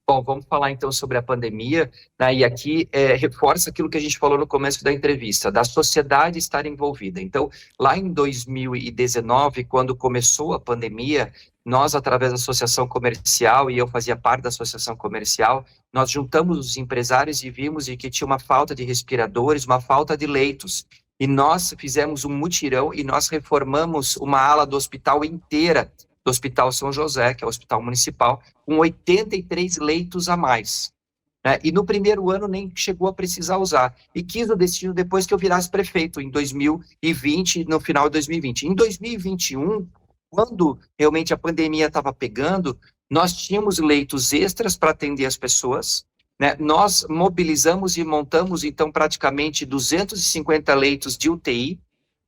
Speaker 2: Bom, vamos falar então sobre a pandemia, né, e aqui reforça aquilo que a gente falou no começo da entrevista, da sociedade estar envolvida. Então, lá em 2019, quando começou a pandemia, nós, através da associação comercial, e eu fazia parte da associação comercial, nós juntamos os empresários e vimos que tinha uma falta de respiradores, uma falta de leitos. E nós fizemos um mutirão e nós reformamos uma ala do hospital inteira, do Hospital São José, que é o hospital municipal, com 83 leitos a mais. Né? E no primeiro ano nem chegou a precisar usar. E quis o destino depois que eu virasse prefeito, em 2020, no final de 2020. Em 2021, quando realmente a pandemia estava pegando, nós tínhamos leitos extras para atender as pessoas, né? Nós mobilizamos e montamos, então, praticamente 250 leitos de UTI.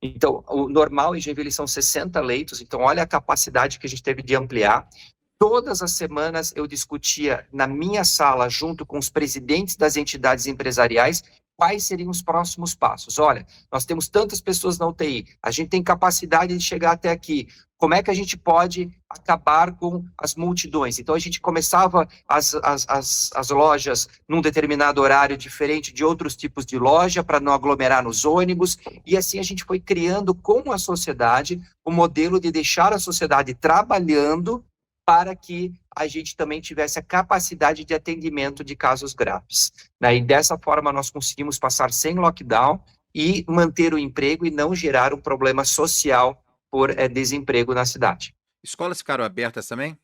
Speaker 2: Então, o normal em Joinville são 60 leitos, então olha a capacidade que a gente teve de ampliar. Todas as semanas eu discutia na minha sala, junto com os presidentes das entidades empresariais, quais seriam os próximos passos. Olha, nós temos tantas pessoas na UTI, a gente tem capacidade de chegar até aqui, como é que a gente pode acabar com as multidões? Então, a gente começava as lojas num determinado horário diferente de outros tipos de loja, para não aglomerar nos ônibus, e assim a gente foi criando com a sociedade o modelo de deixar a sociedade trabalhando para que a gente também tivesse a capacidade de atendimento de casos graves. E dessa forma nós conseguimos passar sem lockdown e manter o emprego e não gerar um problema social por desemprego na cidade.
Speaker 1: Escolas ficaram abertas também?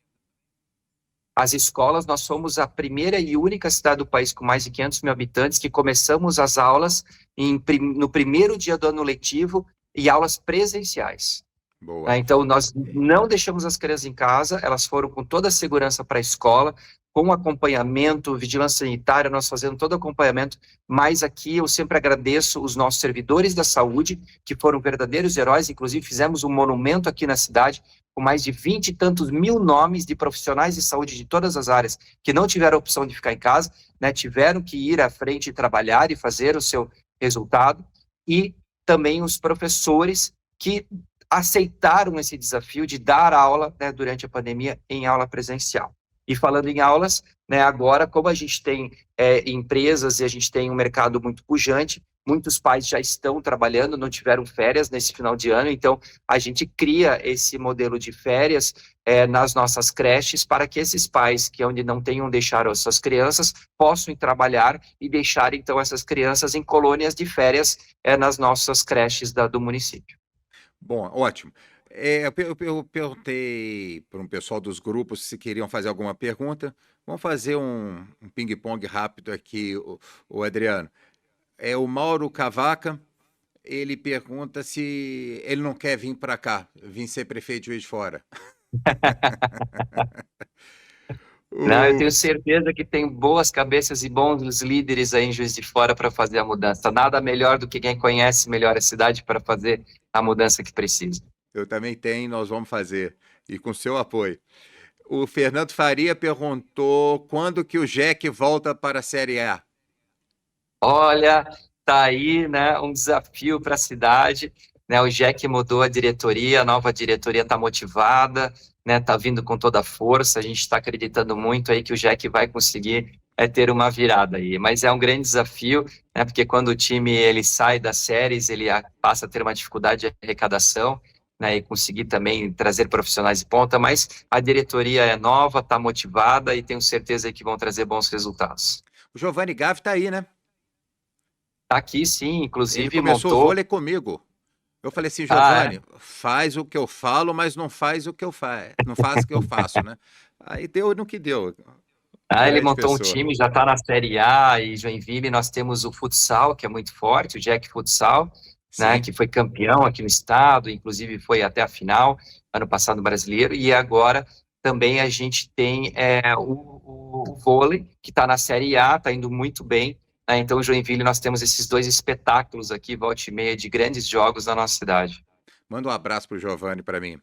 Speaker 2: As escolas, nós somos a primeira e única cidade do país com mais de 500 mil habitantes que começamos as aulas no primeiro dia do ano letivo e aulas presenciais.
Speaker 1: Boa.
Speaker 2: Então, nós não deixamos as crianças em casa, elas foram com toda a segurança para a escola, com acompanhamento, vigilância sanitária, nós fazendo todo o acompanhamento, mas aqui eu sempre agradeço os nossos servidores da saúde, que foram verdadeiros heróis, inclusive fizemos um monumento aqui na cidade, com mais de 20 e tantos mil nomes de profissionais de saúde de todas as áreas, que não tiveram a opção de ficar em casa, tiveram que ir à frente e trabalhar e fazer o seu resultado, e também os professores que aceitaram esse desafio de dar aula durante a pandemia em aula presencial. E falando em aulas, agora, como a gente tem empresas e a gente tem um mercado muito pujante, muitos pais já estão trabalhando, não tiveram férias nesse final de ano, então a gente cria esse modelo de férias nas nossas creches para que esses pais que onde não tenham deixar as suas crianças possam ir trabalhar e deixar então essas crianças em colônias de férias nas nossas creches do município.
Speaker 1: Bom, ótimo. Eu perguntei para um pessoal dos grupos se queriam fazer alguma pergunta. Vamos fazer um ping-pong rápido aqui, o Adriano. O Mauro Cavaca, ele pergunta se ele não quer vir para cá, vir ser prefeito de Juiz de Fora.
Speaker 2: Não, eu tenho certeza que tem boas cabeças e bons líderes aí em Juiz de Fora para fazer a mudança. Nada melhor do que quem conhece melhor a cidade para fazer a mudança que precisa.
Speaker 1: Eu também tenho, nós vamos fazer, e com seu apoio. O Fernando Faria perguntou quando que o Jack volta para a Série A.
Speaker 2: Olha, tá aí, um desafio para a cidade, o Jack mudou a diretoria, a nova diretoria está motivada, tá vindo com toda a força, a gente está acreditando muito aí que o Jack vai conseguir ter uma virada aí, mas é um grande desafio, porque quando o time ele sai das séries, ele passa a ter uma dificuldade de arrecadação, e conseguir também trazer profissionais de ponta, mas a diretoria é nova, está motivada e tenho certeza que vão trazer bons resultados.
Speaker 1: O Giovanni Gavi está aí, né?
Speaker 2: Tá aqui, sim, inclusive
Speaker 1: ele começou o vôlei comigo. Eu falei assim, Giovanni, faz o que eu falo, mas não faz o que eu faço, não faz o que eu faço, né? Aí deu no que deu.
Speaker 2: Ele montou um time, já está na Série A, e Joinville nós temos o futsal, que é muito forte, o Jack Futsal, que foi campeão aqui no estado, inclusive foi até a final, ano passado no Brasileiro, e agora também a gente tem o vôlei, que está na Série A, está indo muito bem. Então, Joinville, nós temos esses dois espetáculos aqui, volta e meia, de grandes jogos na nossa cidade.
Speaker 1: Manda um abraço para o Giovanni para mim.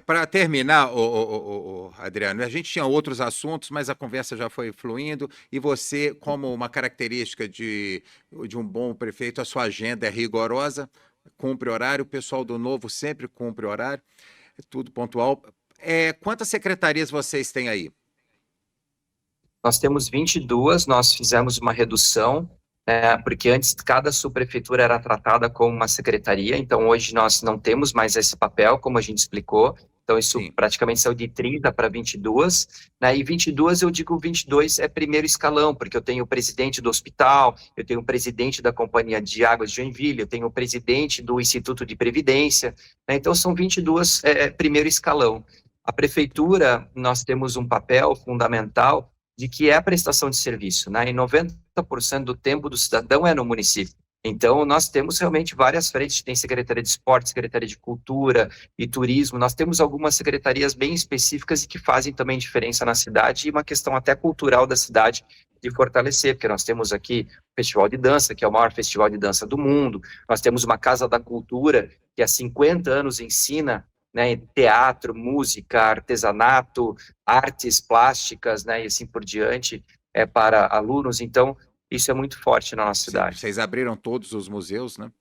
Speaker 1: Para terminar, Adriano, a gente tinha outros assuntos, mas a conversa já foi fluindo, e você, como uma característica de um bom prefeito, a sua agenda é rigorosa, cumpre horário, o pessoal do Novo sempre cumpre horário, é tudo pontual. Quantas secretarias vocês têm aí?
Speaker 2: Nós temos 22, nós fizemos uma redução, porque antes cada subprefeitura era tratada como uma secretaria, então hoje nós não temos mais esse papel, como a gente explicou, então isso praticamente saiu de 30 para 22, e 22 eu digo 22 é primeiro escalão, porque eu tenho o presidente do hospital, eu tenho o presidente da Companhia de Águas de Joinville, eu tenho o presidente do Instituto de Previdência, então são 22 primeiro escalão. A prefeitura, nós temos um papel fundamental de que é a prestação de serviço, e 90% do tempo do cidadão é no município. Então, nós temos realmente várias frentes, tem Secretaria de Esporte, Secretaria de Cultura e Turismo, nós temos algumas secretarias bem específicas e que fazem também diferença na cidade, e uma questão até cultural da cidade de fortalecer, porque nós temos aqui o Festival de Dança, que é o maior festival de dança do mundo, nós temos uma Casa da Cultura, que há 50 anos ensina teatro, música, artesanato, artes plásticas, e assim por diante, para alunos. Então, isso é muito forte na nossa
Speaker 1: Sim,
Speaker 2: cidade.
Speaker 1: vocês abriram todos os museus, né?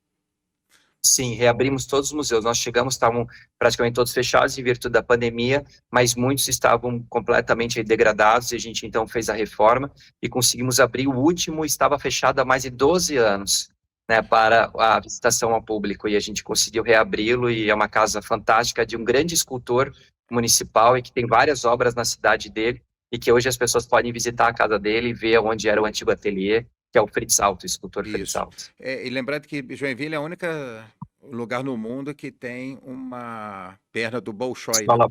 Speaker 2: Sim, reabrimos todos os museus. Nós chegamos, estavam praticamente todos fechados em virtude da pandemia, mas muitos estavam completamente degradados, e a gente então fez a reforma e conseguimos abrir. O último estava fechado há mais de 12 anos, né, para a visitação ao público, e a gente conseguiu reabri-lo, e é uma casa fantástica de um grande escultor municipal e que tem várias obras na cidade dele, e que hoje as pessoas podem visitar a casa dele e ver onde era o antigo ateliê, que é o Fritz Alto, o escultor Fritz
Speaker 1: Isso.
Speaker 2: Alto.
Speaker 1: E lembrando que Joinville é o único lugar no mundo que tem uma perna do Bolshoi, né?
Speaker 2: Escola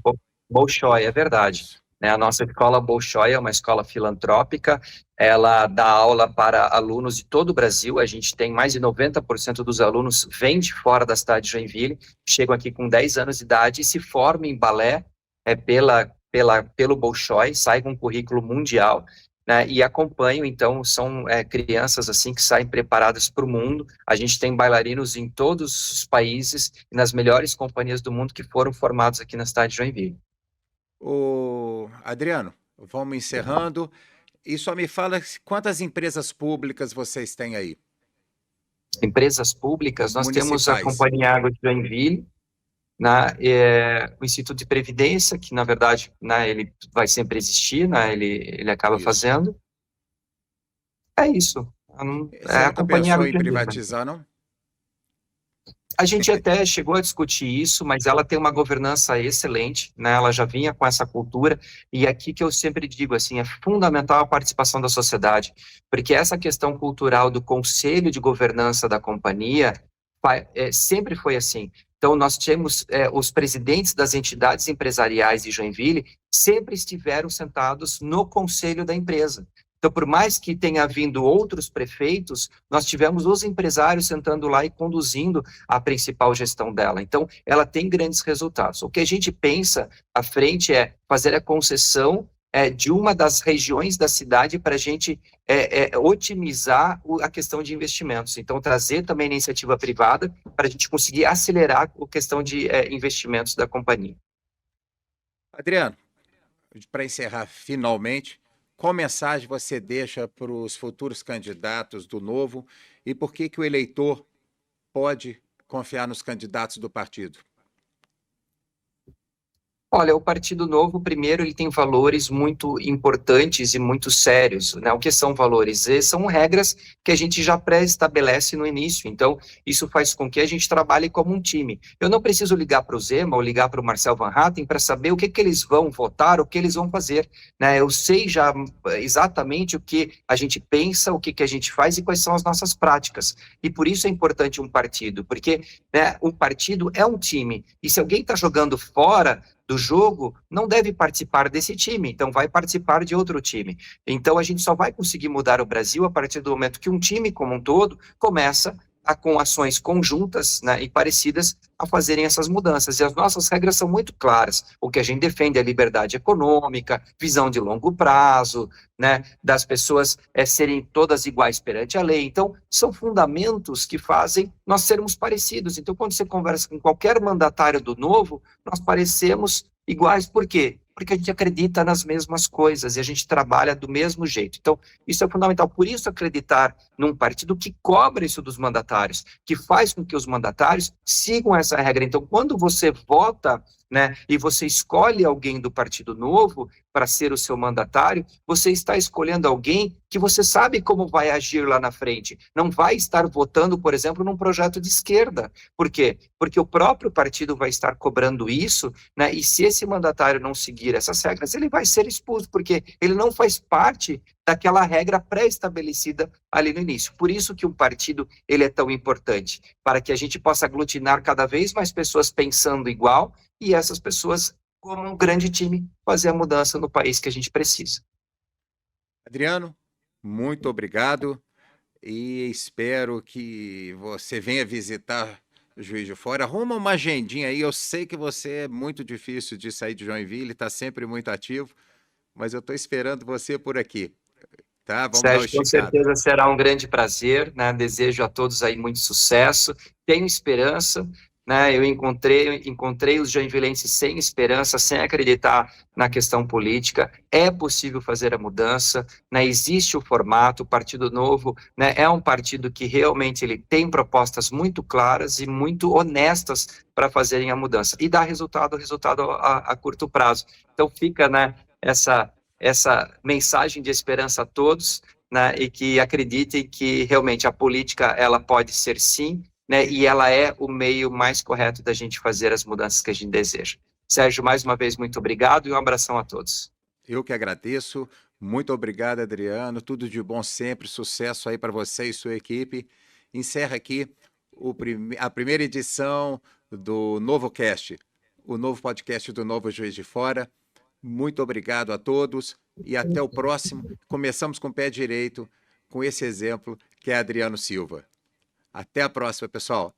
Speaker 2: Bolshoi, é verdade.
Speaker 1: Isso.
Speaker 2: Né, a nossa escola Bolshoi é uma escola filantrópica, ela dá aula para alunos de todo o Brasil, a gente tem mais de 90% dos alunos vêm de fora da cidade de Joinville, chegam aqui com 10 anos de idade e se formam em balé pelo Bolshoi, saem com um currículo mundial, né, e acompanham, então, são crianças assim que saem preparadas para o mundo. A gente tem bailarinos em todos os países e nas melhores companhias do mundo que foram formados aqui na cidade de Joinville.
Speaker 1: Adriano, vamos encerrando. E só me fala quantas empresas públicas vocês têm aí?
Speaker 2: Empresas públicas, nós temos a
Speaker 1: Municipais.
Speaker 2: Companhia Água de Joinville, né, o Instituto de Previdência, que na verdade, né, ele vai sempre existir, né, ele acaba
Speaker 1: Isso.
Speaker 2: fazendo. É isso.
Speaker 1: Você
Speaker 2: É a
Speaker 1: nunca
Speaker 2: Companhia
Speaker 1: pensou
Speaker 2: Água
Speaker 1: em
Speaker 2: de Joinville.
Speaker 1: privatizar, não?
Speaker 2: A gente até chegou a discutir isso, mas ela tem uma governança excelente, né? Ela já vinha com essa cultura, e aqui que eu sempre digo, assim, é fundamental a participação da sociedade, porque essa questão cultural do conselho de governança da companhia sempre foi assim. Então, nós tínhamos os presidentes das entidades empresariais de Joinville sempre estiveram sentados no conselho da empresa. Então, por mais que tenha vindo outros prefeitos, nós tivemos os empresários sentando lá e conduzindo a principal gestão dela. Então, ela tem grandes resultados. O que a gente pensa à frente é fazer a concessão de uma das regiões da cidade para a gente otimizar a questão de investimentos. Então, trazer também a iniciativa privada para a gente conseguir acelerar a questão de investimentos da companhia.
Speaker 1: Adriano, para encerrar finalmente, qual mensagem você deixa para os futuros candidatos do Novo e por que o eleitor pode confiar nos candidatos do partido?
Speaker 2: Olha, o Partido Novo, primeiro, ele tem valores muito importantes e muito sérios, né? O que são valores? São regras que a gente já pré-estabelece no início, então isso faz com que a gente trabalhe como um time. Eu não preciso ligar para o Zema ou ligar para o Marcel Van Hatten para saber o que eles vão votar, o que eles vão fazer, né? Eu sei já exatamente o que a gente pensa, o que a gente faz e quais são as nossas práticas, e por isso é importante um partido, porque, né, um partido é um time, e se alguém está jogando fora do jogo, não deve participar desse time, então vai participar de outro time. Então a gente só vai conseguir mudar o Brasil a partir do momento que um time como um todo começa com ações conjuntas, né, e parecidas a fazerem essas mudanças. E as nossas regras são muito claras. O que a gente defende é liberdade econômica, visão de longo prazo, né, das pessoas serem todas iguais perante a lei. Então, são fundamentos que fazem nós sermos parecidos. Então, quando você conversa com qualquer mandatário do Novo, nós parecemos iguais. Por quê? Porque a gente acredita nas mesmas coisas e a gente trabalha do mesmo jeito. Então, isso é fundamental. Por isso, acreditar num partido que cobra isso dos mandatários, que faz com que os mandatários sigam essa regra. Então, quando você vota, né, e você escolhe alguém do Partido Novo para ser o seu mandatário, você está escolhendo alguém que você sabe como vai agir lá na frente. Não vai estar votando, por exemplo, num projeto de esquerda. Por quê? Porque o próprio partido vai estar cobrando isso, né, e se esse mandatário não seguir essas regras, ele vai ser expulso, porque ele não faz parte daquela regra pré-estabelecida ali no início. Por isso que um partido ele é tão importante, para que a gente possa aglutinar cada vez mais pessoas pensando igual e essas pessoas, como um grande time, fazer a mudança no país que a gente precisa.
Speaker 1: Adriano, muito obrigado e espero que você venha visitar Juiz de Fora. Arruma uma agendinha aí, eu sei que você é muito difícil de sair de Joinville, está sempre muito ativo, mas eu estou esperando você por aqui. Tá, vamos dar uma
Speaker 2: Sérgio, com
Speaker 1: esticada.
Speaker 2: certeza será um grande prazer, né? Desejo a todos aí muito sucesso, tenho esperança, né? Eu encontrei os joinvilenses sem esperança, sem acreditar na questão política. É possível fazer a mudança, né? Existe o formato, o Partido Novo, né? É um partido que realmente ele tem propostas muito claras e muito honestas para fazerem a mudança e dá resultado a curto prazo. Então fica, né, essa mensagem de esperança a todos, né? E que acreditem que realmente a política ela pode ser sim, né, e ela é o meio mais correto da gente fazer as mudanças que a gente deseja. Sérgio, mais uma vez, muito obrigado e um abração a todos.
Speaker 1: Eu que agradeço. Muito obrigado, Adriano. Tudo de bom sempre. Sucesso aí para você e sua equipe. Encerra aqui a primeira edição do Novo Cast, o novo podcast do Novo Juiz de Fora. Muito obrigado a todos e até o próximo. Começamos com o pé direito, com esse exemplo que é Adriano Silva. Até a próxima, pessoal.